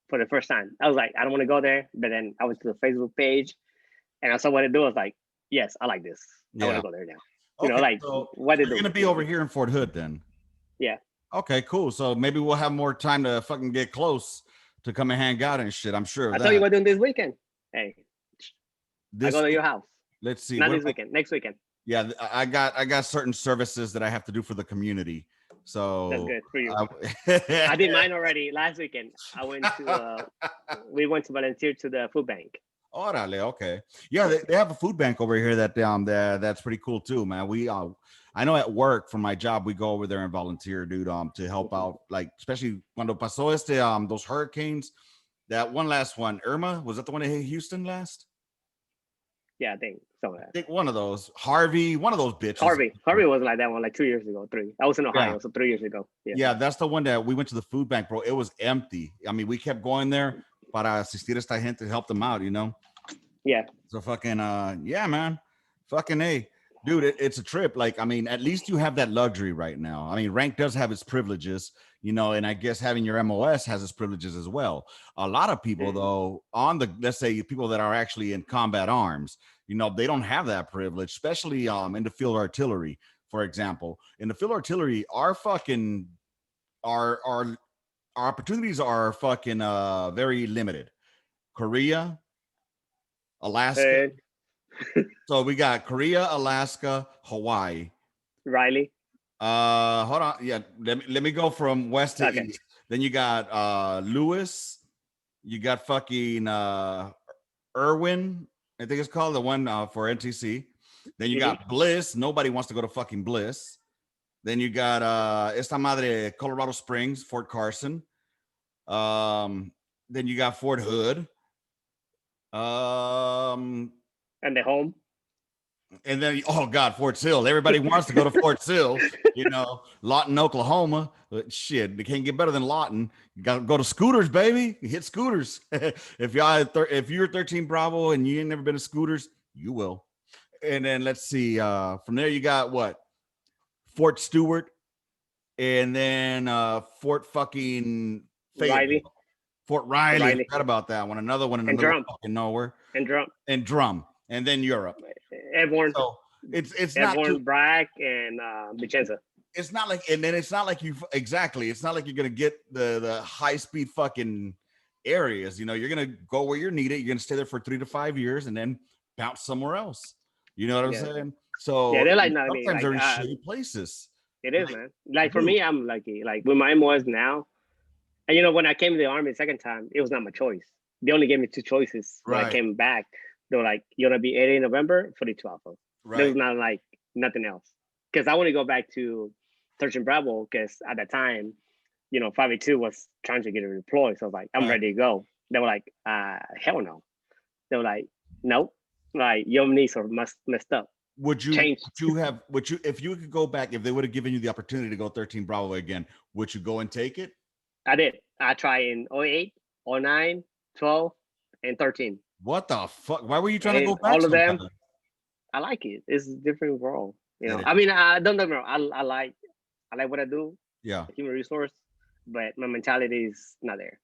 for the first time. I was like, I don't want to go there, but then I went to the Facebook page and I saw what it do. I was like, yes, I like this. I want Yeah. to go there now. Okay. Like So what they you're do. gonna be over here in Fort Hood then. Yeah. Okay, cool. So maybe we'll have more time to fucking get close to come and hang out and shit. I'm sure of I told you that. what doing this weekend. Hey, I This go to week, your house. let's see. Not this weekend. Next weekend. Yeah, I got certain services that I have to do for the community. So that's good for you. I did mine already last weekend. I went to we went to volunteer to the food bank. Orale, okay. Yeah, they have a food bank over here that's pretty cool too, man. We I know at work for my job we go over there and volunteer, dude, to help out, like especially cuando pasó those hurricanes. That one last one, Irma, was that the one that hit Houston last? Yeah, I think some of that. I think one of those. Harvey, one of those bitches. Harvey was like that one like 2 years ago, 3. I was in Ohio, so 3 years ago. Yeah, that's the one that we went to the food bank, bro. It was empty. I mean, we kept going there para asistir a esta gente to help them out, you know? Yeah. So fucking yeah, man. Fucking A. Dude, it's a trip. Like, I mean, at least you have that luxury right now. I mean, rank does have its privileges, you know, and I guess having your MOS has its privileges as well. A lot of people, though, on the, let's say people that are actually in combat arms, you know, they don't have that privilege, especially in the field artillery, for example. In the field artillery, our opportunities are fucking very limited. Korea, Alaska. So we got Korea, Alaska, Hawaii. Riley. Hold on. Yeah, let me go from west to east. Then you got Lewis. You got fucking Irwin, I think it's called, the one for NTC. Then you got Bliss. Nobody wants to go to fucking Bliss. Then you got esta madre, Colorado Springs, Fort Carson. Then you got Fort Hood. And the home. And then, oh God, Fort Sill. Everybody wants to go to Fort Sill, you know, Lawton, Oklahoma. But shit, they can't get better than Lawton. You got to go to Scooters, baby. You hit Scooters. If you're 13 Bravo and you ain't never been to Scooters, you will. And then let's see. From there, you got what? Fort Stewart, and then Fort fucking Riley. Fort Riley. Forgot about that one. Another one in the middle of fucking nowhere. And Drum. And then Europe. Airborne. So it's Airborne, not Bragg, and Vicenza. It's not like, and then it's not like it's not like you're gonna get the high speed fucking areas. You know, you're gonna go where you're needed. You're gonna stay there for 3 to 5 years and then bounce somewhere else. You know what I'm saying? So yeah, they're like sometimes they're in shitty places. It is, man. Like for me, I'm lucky. Like with my MOS now, and you know, when I came to the army the second time, it was not my choice. They only gave me 2 choices. When I came back, they were like, "You're gonna be 80 in November for the 12th." There was not like nothing else, because I want to go back to 13 Bravo, because at that time, you know, 582 was trying to get a deploy. So I was like, I'm ready to go. They were like, hell no. They were like, nope. Like, your knees are messed up. If you could go back, if they would have given you the opportunity to go 13 Bravo again, would you go and take it? I did. I tried in 08, 09, 12, and 13. What the fuck? Why were you trying to go back? All of them. I like it. It's a different world. You know, I mean, I don't get me wrong. I like what I do. Yeah. Human resource, but my mentality is not there.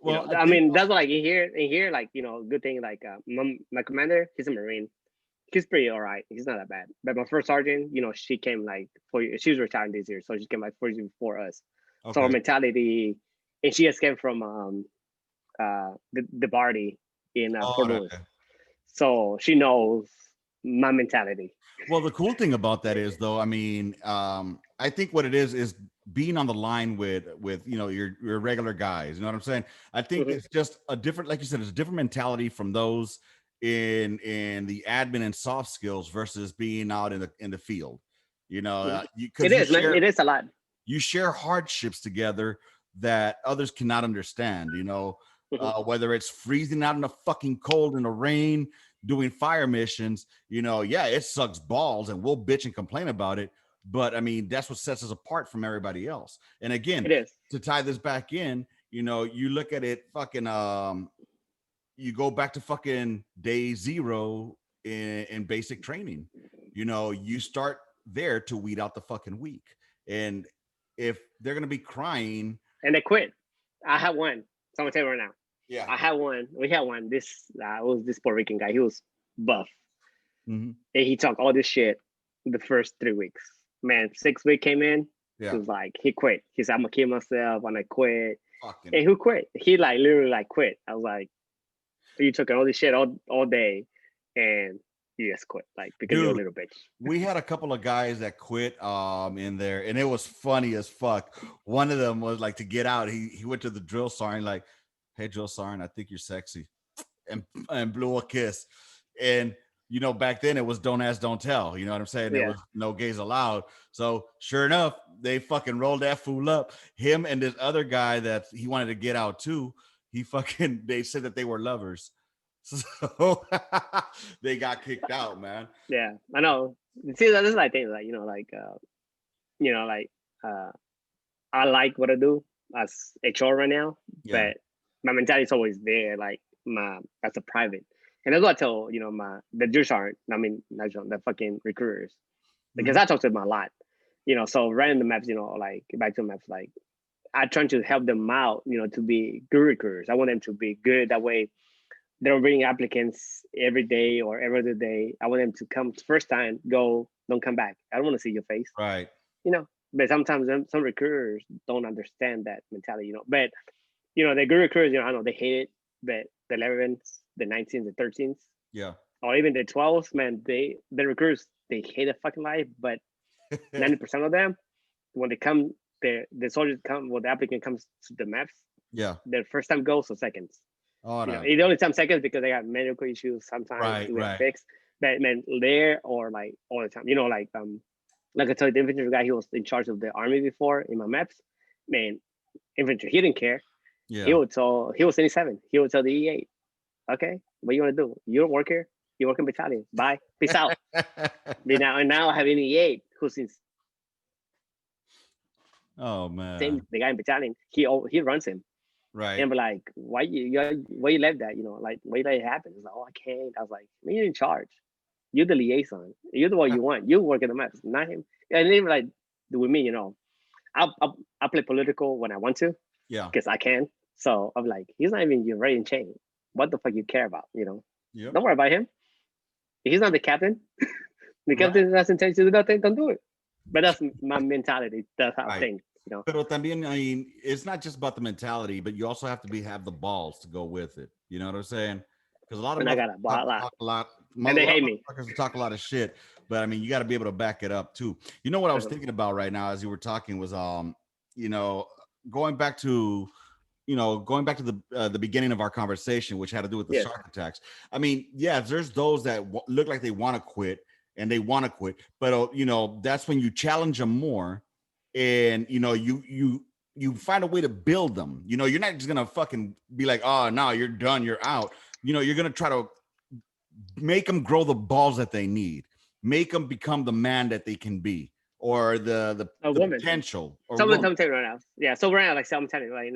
Well, you know, I mean, that's like in here, like, you know, good thing. Like my commander, he's a Marine. He's pretty all right. He's not that bad. But my first sergeant, you know, she came like 4 years. She was retired this year, so she came like 4 years before us. Okay. So our mentality, and she just came from the Barty in Fort Lewis. Okay. So she knows my mentality. Well, the cool thing about that is, though, I mean, I think what it is being on the line with you know, your regular guys. You know what I'm saying? I think it's just a different, like you said, it's a different mentality from those in the admin and soft skills versus being out in the field. You know, it is a lot. You share hardships together that others cannot understand. You know, whether it's freezing out in the fucking cold in the rain, doing fire missions, you know, yeah, it sucks balls and we'll bitch and complain about it. But I mean, that's what sets us apart from everybody else. And again, to tie this back in, you know, you look at it fucking, you go back to fucking day 0 in basic training. You know, you start there to weed out the fucking weak. And if they're going to be crying. And they quit. I had one. So I'm going to tell you right now. Yeah, I had one. We had one. This was this Puerto Rican guy. He was buff, and he talked all this shit the first 3 weeks. Man, 6 week came in. Yeah. He was like, he quit. He said, "I'm gonna kill myself when I quit." Fucking. And who quit? He like literally like quit. I was like, "You took all this shit all day, and you just quit, like, because you're a little bitch. We had a couple of guys that quit in there, and it was funny as fuck. One of them was like, to get out, he went to the drill sergeant, like, hey, drill sergeant, I think you're sexy, and blew a kiss. And you know, back then it was don't ask, don't tell. You know what I'm saying? There was no gays allowed. So sure enough, they fucking rolled that fool up. Him and this other guy that he wanted to get out too. They said that they were lovers. So they got kicked out, man. Yeah, I know. See, this is like thing, like, I like what I do as HR right now, but my mentality is always there, like as a private. And that's what I tell, the Jews aren't, the fucking recruiters, because I talk to them a lot, so running the maps, like back to maps, like I try to help them out, to be good recruiters. I want them to be good. That way they don't bring applicants every day or every other day. I want them to come first time, go, don't come back. I don't want to see your face. Right. But sometimes some recruiters don't understand that mentality, But, the good recruiters, I know they hate it, but the 11s, the 19s, the 13s, or even the 12s, man, the recruiters, they hate the fucking life. But 90% of them, when they come, the soldiers come, when the applicant comes to the maps, their first time goes or seconds. Oh, no. It only time seconds because they got medical issues sometimes to get fixed. But man, there or like all the time, like I told you, the infantry guy, he was in charge of the army before in my maps. Man, infantry, he didn't care. He was 87. He would tell the E8, okay, what you want to do? You don't work here. You work in battalion. Bye. Peace out. now I have an E8 who's in. Oh man. The guy in battalion, he runs him. Right. And be like, why you let that? Like, why you let it happen? It's like, oh, I can't. I was like, man, you're in charge. You're the liaison. You're the one you want. You work in the maps, not him. And then like with me, I play political when I want to. Yeah. Because I can. So I'm like, he's not even your right in chain. What the fuck you care about? Don't worry about him. He's not the captain. The captain doesn't tell you to do nothing, don't do it. But that's my mentality. That's how I think. Pero también, I mean, it's not just about the mentality, but you also have to have the balls to go with it. You know what I'm saying? Because a lot of talk a lot, and they hate me. Talk a lot of shit, but I mean, you got to be able to back it up too. You know what I was thinking about right now as you were talking was, going back to the beginning of our conversation, which had to do with the shark attacks. I mean, there's those that look like they want to quit and they want to quit, but that's when you challenge them more. And you find a way to build them. You're not just gonna fucking be like, oh no, you're done, you're out. You're gonna try to make them grow the balls that they need, make them become the man that they can be, or the potential. Or someone tell me right now. Yeah, so right now, like I'm telling you, like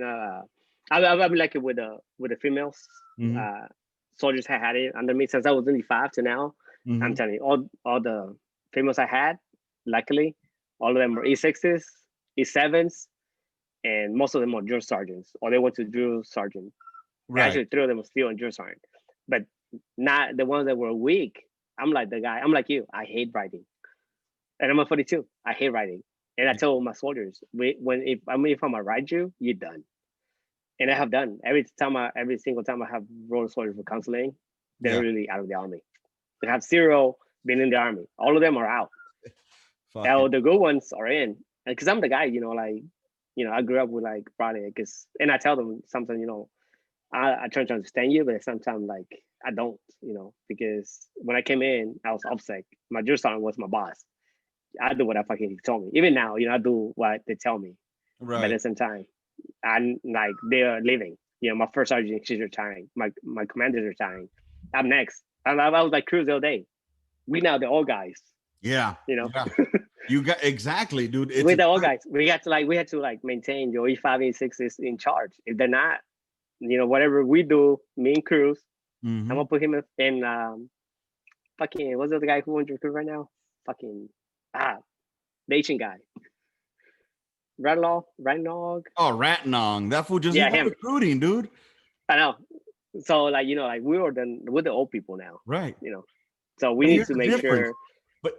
I've been like it with the females. Soldiers had it under me since I was 25 to now. I'm telling you, all the females I had, luckily. All of them were E6s, E7s, and most of them are drill sergeants, or they went to drill sergeant. Right. Actually, 3 of them were still in drill sergeant, but not the ones that were weak. I'm like the guy. I'm like you. I hate writing, and I'm a 42. I hate writing, and I tell my soldiers, if I'm gonna write you, you're done. And I have done every single time I have rolled soldiers for counseling, they're really out of the army. They have 0 been in the army. All of them are out. The good ones are in, because I'm the guy, I grew up with like Friday, and I tell them sometimes, I try to understand you, but sometimes like I don't, because when I came in, I was upset. My drill sergeant was my boss. I do what I fucking told me. Even now, I do what they tell me. Right. But at the same time, I'm like they're leaving. My first sergeant, she's retiring. My commander's retiring. I'm next. I was like cruise all day. We now the old guys. Yeah. You got exactly, dude. With the old guys, we had to maintain your E5 and E6s in charge. If they're not, whatever we do, me and Cruz, I'm gonna put him in fucking what's the other guy who wants to recruit right now? Fucking the Asian guy. Ratnog. Oh, Ratnog. That fool just recruiting, dude. I know. So we're the old people now. Right. So we need to make sure. But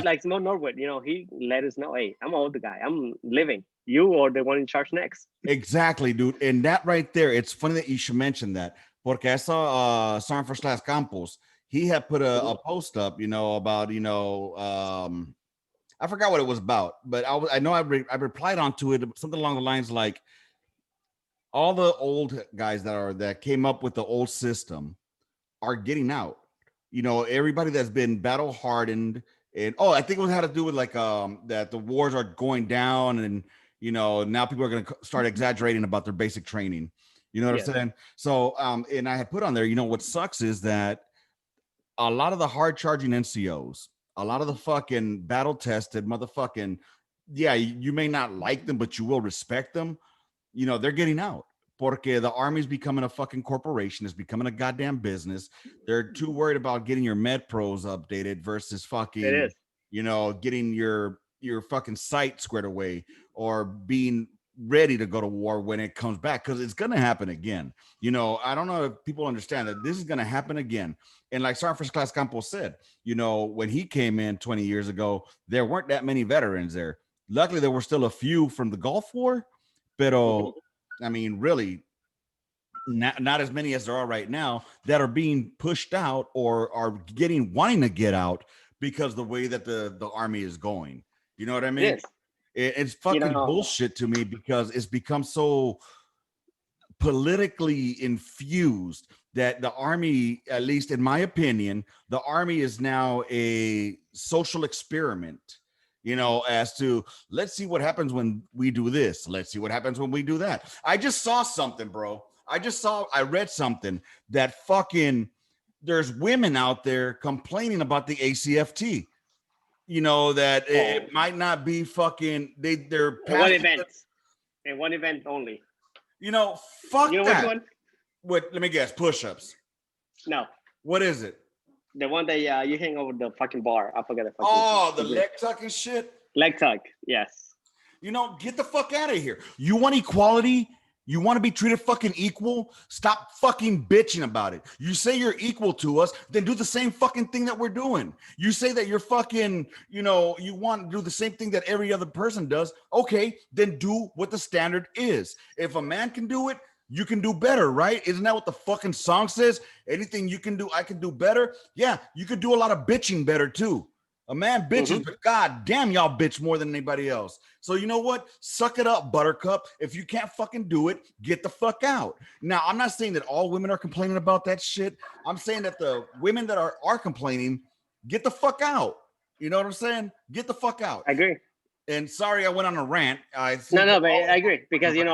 like Small Norwood, he let us know, hey, I'm an older guy. I'm living. You are the one in charge next. Exactly, dude. And that right there, it's funny that you should mention that. Porque I saw Sergeant First Class Campos. he had put a post up, about, I forgot what it was about, but I know I replied onto it, something along the lines like, all the old guys that came up with the old system are getting out. Everybody that's been battle hardened, and I think it had to do with like that the wars are going down, and now people are going to start exaggerating about their basic training. You know what I'm saying? So and I had put on there, what sucks is that a lot of the hard charging NCOs, a lot of the fucking battle tested motherfucking, yeah, you may not like them, but you will respect them. They're getting out. Porque the army's becoming a fucking corporation. It's becoming a goddamn business. They're too worried about getting your med pros updated versus fucking, getting your fucking sight squared away or being ready to go to war when it comes back, because it's gonna happen again. I don't know if people understand that this is gonna happen again. And like Sergeant First Class Campos said, when he came in 20 years ago, there weren't that many veterans there. Luckily, there were still a few from the Gulf War, pero I mean, really, not as many as there are right now that are being pushed out or are wanting to get out because the way that the army is going. You know what I mean? It's fucking bullshit to me, because it's become so politically infused that the army, at least in my opinion, the army is now a social experiment. As to, let's see what happens when we do this. Let's see what happens when we do that. I just saw something, bro. I read something that fucking, there's women out there complaining about the ACFT. That it might not be fucking, they're one event. And one event only. Fuck that. Which one? What? Let me guess. Push-ups. No. What is it? The one that you hang over the fucking bar. I forget it. The leg tuck and shit. Leg tuck. Yes. Get the fuck out of here. You want equality? You want to be treated fucking equal? Stop fucking bitching about it. You say you're equal to us, then do the same fucking thing that we're doing. You say that you're fucking, you want to do the same thing that every other person does. Okay, then do what the standard is. If a man can do it, you can do better, right? Isn't that what the fucking song says? Anything you can do, I can do better. Yeah, you could do a lot of bitching better too. A man bitches, but god damn, y'all bitch more than anybody else. So you know what? Suck it up, buttercup. If you can't fucking do it, get the fuck out. Now, I'm not saying that all women are complaining about that shit. I'm saying that the women that are complaining, get the fuck out. You know what I'm saying? Get the fuck out. I agree. And sorry, I went on a rant. No, but I agree, because I'm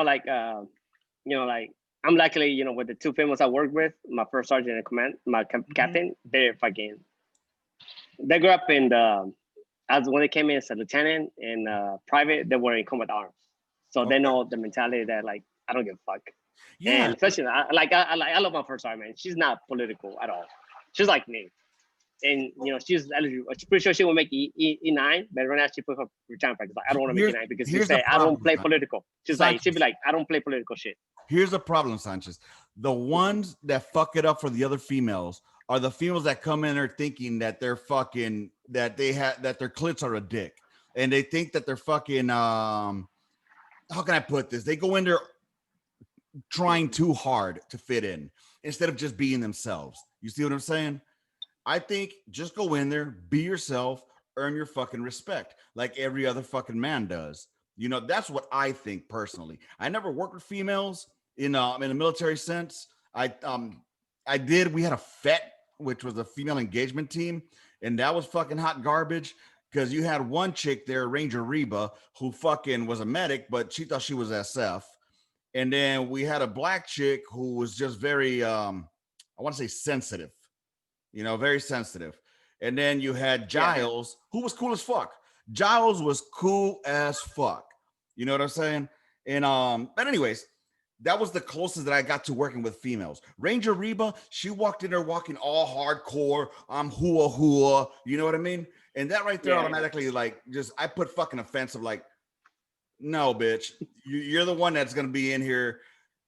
luckily, with the two females I work with, my first sergeant in command, my captain, they grew up in as when they came in as a lieutenant and private, they were in combat arms. So they know the mentality that like, I don't give a fuck. Yeah. And especially, I love my first sergeant, man. She's not political at all. She's like me. And, she's eligible. I'm pretty sure she will make E9, but right now she put her retirement practice. Like, I don't want to make E9 because she say, I don't play political. She'd be like, I don't play political shit. Here's the problem, Sanchez. The ones that fuck it up for the other females are the females that come in there thinking that they're fucking, that their clits are a dick. And they think that they're fucking, how can I put this? They go in there trying too hard to fit in instead of just being themselves. You see what I'm saying? I think just go in there, be yourself, earn your fucking respect like every other fucking man does. That's what I think personally. I never worked with females in a military sense. We had a FET, which was a female engagement team, and that was fucking hot garbage because you had one chick there, Ranger Reba, who fucking was a medic, but she thought she was SF. And then we had a black chick who was just very, I want to say sensitive. Very sensitive. And then you had Giles, who was cool as fuck. Giles was cool as fuck. You know what I'm saying? And but anyways, that was the closest that I got to working with females. Ranger Reba, she walked in there walking all hardcore. I'm hua. You know what I mean? And that right there automatically, like, just I put fucking offensive, like, no, bitch. You're the one that's gonna be in here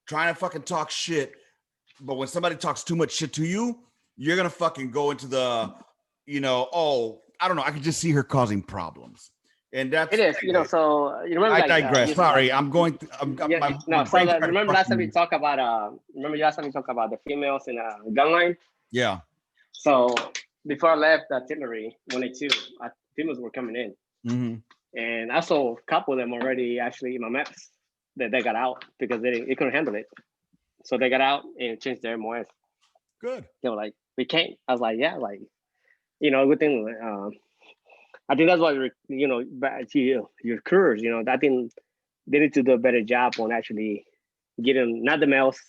trying to fucking talk shit. But when somebody talks too much shit to you, you're going to fucking go into the, I don't know. I could just see her causing problems. And that's it is, so you remember. I digress. Sorry, I'm going. Remember last time we talked about the females in Gunline? Yeah. So before I left the artillery, 182, females were coming in. Mm-hmm. And I saw a couple of them already actually in my maps that they got out because they couldn't handle it. So they got out and changed their MOS. Good. They were like, we can't. I was like, yeah, like, good thing. I think that's why, back to your crews, I think they need to do a better job on actually getting, not the males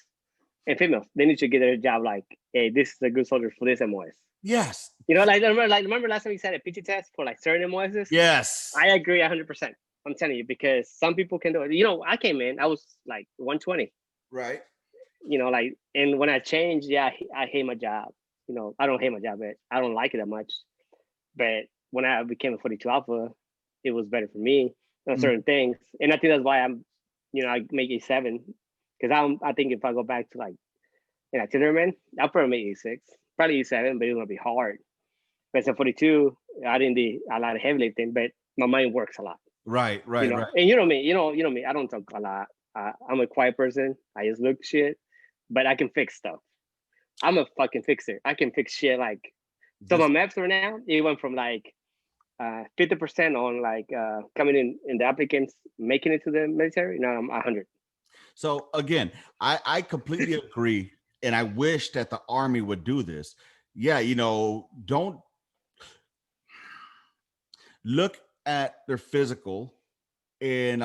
and females. They need to get their job like, hey, this is a good soldier for this MOS. Yes. Remember last time we said a PT test for like certain MOSs? Yes. I agree 100%. I'm telling you, because some people can do it. I came in, I was like 120. Right. And when I changed, yeah, I hate my job. I don't hate my job, but I don't like it that much. But when I became a 42 Alpha, it was better for me on certain things. And I think that's why I make A7. Because I think if I go back to like an artilleryman, I'll probably make A6, probably A7, but it's gonna be hard. But as a 42, I didn't do a lot of heavy lifting, but my mind works a lot. Right. And you know me, I don't talk a lot. I'm a quiet person. I just look shit, but I can fix stuff. I'm a fucking fixer. I can fix shit like. So my maps right now, it went from like 50% on like coming in the applicants making it to the military. Now I'm 100. So again, I completely agree, and I wish that the Army would do this. Yeah, don't look at their physical and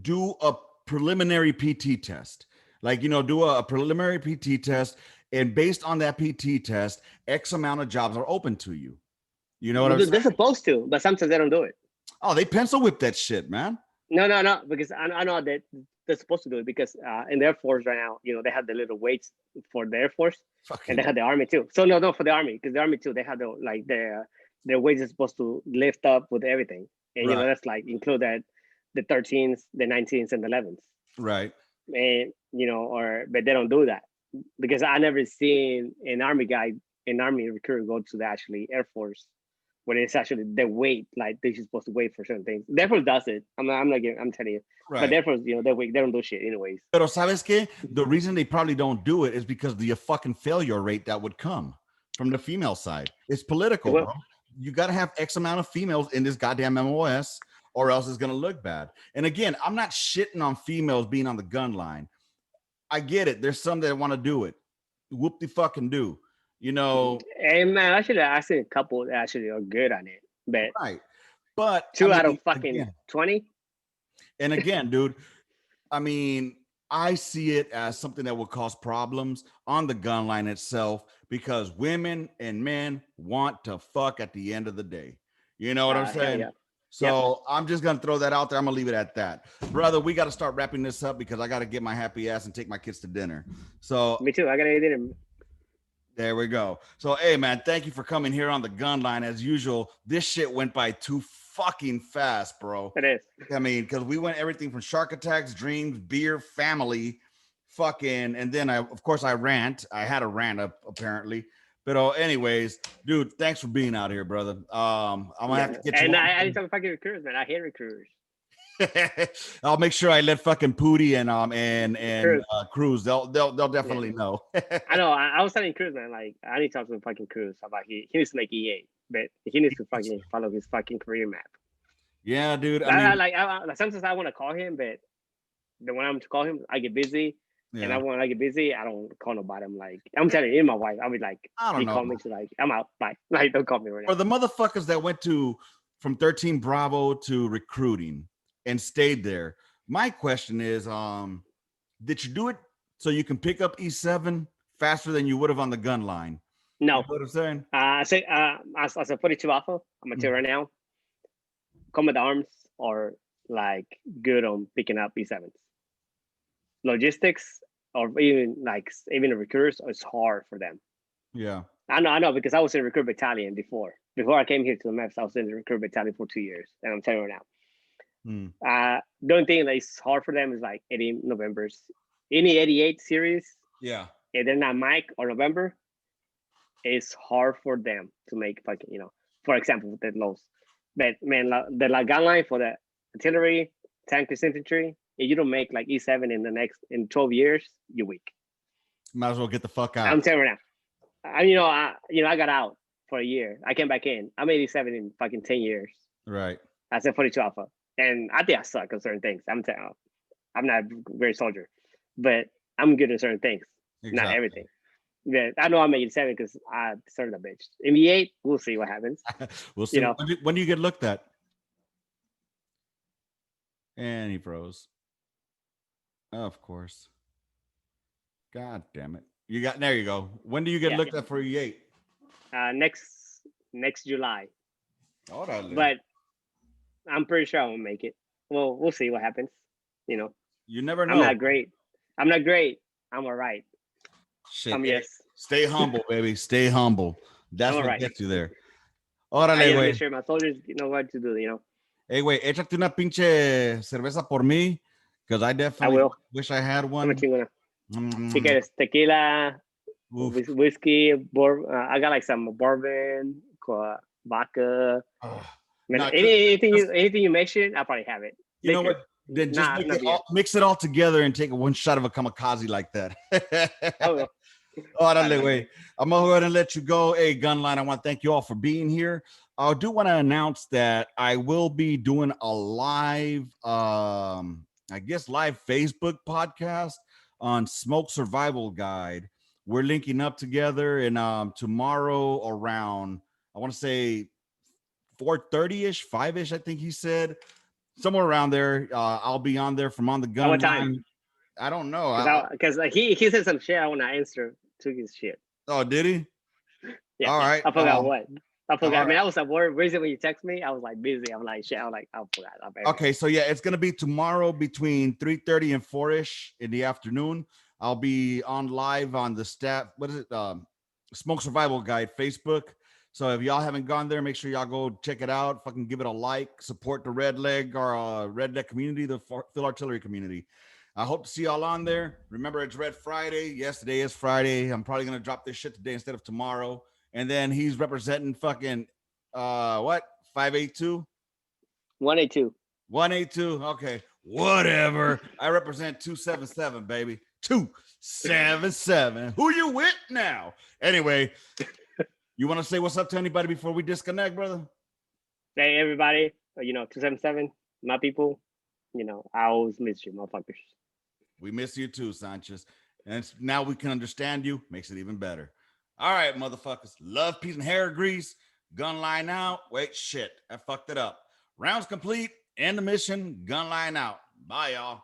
do a preliminary PT test. Like, do a preliminary PT test, and based on that PT test, X amount of jobs are open to you. You know what I'm saying? They're supposed to, but sometimes they don't do it. Oh, they pencil whip that shit, man. No, because I know that they're supposed to do it because in the Air Force right now, they have the little weights for the Air Force, and they have the Army too. So no, for the Army, because the Army too, they have their weights are supposed to lift up with everything, and that's like include that the 13s, the 19s, and the 11s. Right. And but they don't do that because I never seen an Army recruit go to the actually Air Force when it's actually the weight, like they're supposed to wait for certain things. The Air Force does it. I'm telling you. Right. But the Air Force, they wait. They don't do shit anyways. Pero sabes que the reason they probably don't do it is because of the fucking failure rate that would come from the female side. It's political, bro. You got to have X amount of females in this goddamn MOS, or else it's gonna look bad. And again, I'm not shitting on females being on the gun line. I get it. There's some that want to do it. Whoop the fucking do. Hey man, actually, I see a couple that actually are good on it, but right. But two out of fucking 20. And again, dude, I mean, I see it as something that will cause problems on the gun line itself because women and men want to fuck at the end of the day. You know what I'm saying? Yeah. So I'm just going to throw that out there. I'm going to leave it at that. Brother, we got to start wrapping this up because I got to get my happy ass and take my kids to dinner. So me too. I got to eat dinner. There we go. So, hey, man, thank you for coming here on the gun line. As usual, this shit went by too fucking fast, bro. It is. I mean, because we went everything from shark attacks, dreams, beer, family, fucking, and then of course I rant. I had a rant apparently. But anyways, dude, thanks for being out here, brother. I'm gonna have to get you. And I need some fucking recruiters, man. I hate recruiters. I'll make sure I let fucking Pooty and Cruz. They'll definitely know. I know. I was telling Cruz, man, like I need to talk to fucking Cruz about he needs to make EA, but he needs to fucking follow his fucking career map. Yeah, dude. I mean, sometimes I want to call him, but then when I'm to call him, I get busy. Yeah. And when I get busy, I don't call nobody. I'm like, I'm telling you, my wife, I'll be like, I don't know. Call me to like, I'm out. Bye. Like, don't call me right now. Or the motherfuckers that went from 13 Bravo to recruiting and stayed there. My question is, did you do it so you can pick up E7 faster than you would have on the gun line? No. You know what I'm saying? As a 42 Alpha, I'm gonna tell you right now, combat arms are like good on picking up E7s. Logistics or even the recruiters, it's hard for them. Yeah. I know because I was in the recruit battalion before I came here to the MEPS. I was in the recruit battalion for 2 years, and I'm telling you right now. The only thing that is hard for them is like 80 Novembers. Any 88 series, yeah. If they're not Mike or November, it's hard for them to make fucking, for example, the lows. But man, the gun line for the artillery, tankers, infantry, if you don't make like E7 in 12 years, you're weak. Might as well get the fuck out. I'm telling you right I got out for a year. I came back in. I'm 87 in fucking 10 years. Right. I said 42 alpha, and I think I suck at certain things. I'm not a great soldier, but I'm good at certain things, not Exactly. everything. Yeah, I know I'm 87 because I started a bitch. NBA, we'll see what happens. We'll see. When do you get looked at? And he froze. Of course. God damn it. There you go. When do you get looked at for E8? Next July. Órale. But I'm pretty sure I won't make it. Well, we'll see what happens. You never know. I'm not great. I'm all right. Shit. Yes. Stay humble, baby. Stay humble. That's what gets you there. Órale, güey. Make sure my soldiers know what to do. Hey, güey, échate una pinche cerveza por mí, because I definitely wish I had one. Si quieres tequila, whiskey, I got like some bourbon, vodka. Anything you mention, I'll probably have it. You know what? Then just mix it all together and take one shot of a kamikaze like that. Órale, güey. I'm going to go ahead and let you go. Hey, Gunline, I want to thank you all for being here. I do want to announce that I will be doing a live Facebook podcast on Smoke Survival Guide. We're linking up together, and tomorrow around, I want to say 4:30-ish, 5-ish, I think he said. Somewhere around there, I'll be on there from On the Gun Line. I don't know. Because he said some shit I want to answer to his shit. Oh, did he? Yeah. All right. I forgot what. I forgot. I mean, I was at work. Recently, when you text me, I was like busy. I'm like, shit. I'm like, I forgot. Okay, so yeah, it's gonna be tomorrow between 3:30 and 4-ish in the afternoon. I'll be on live on the Smoke Survival Guide Facebook. So if y'all haven't gone there, make sure y'all go check it out. Fucking give it a like. Support the Red Leg community, the Phil Artillery community. I hope to see y'all on there. Remember, it's Red Friday. Yes, today is Friday. I'm probably gonna drop this shit today instead of tomorrow. And then he's representing fucking 582? 182. 182. Okay. Whatever. I represent 277, baby. 277. Who you with now? Anyway, you want to say what's up to anybody before we disconnect, brother? Hey, everybody. 277, my people. I always miss you, motherfuckers. We miss you too, Sanchez. And now we can understand you. Makes it even better. All right, motherfuckers. Love, peace, and hair grease. Gunline out. Wait, shit. I fucked it up. Rounds complete. End the mission. Gunline out. Bye, y'all.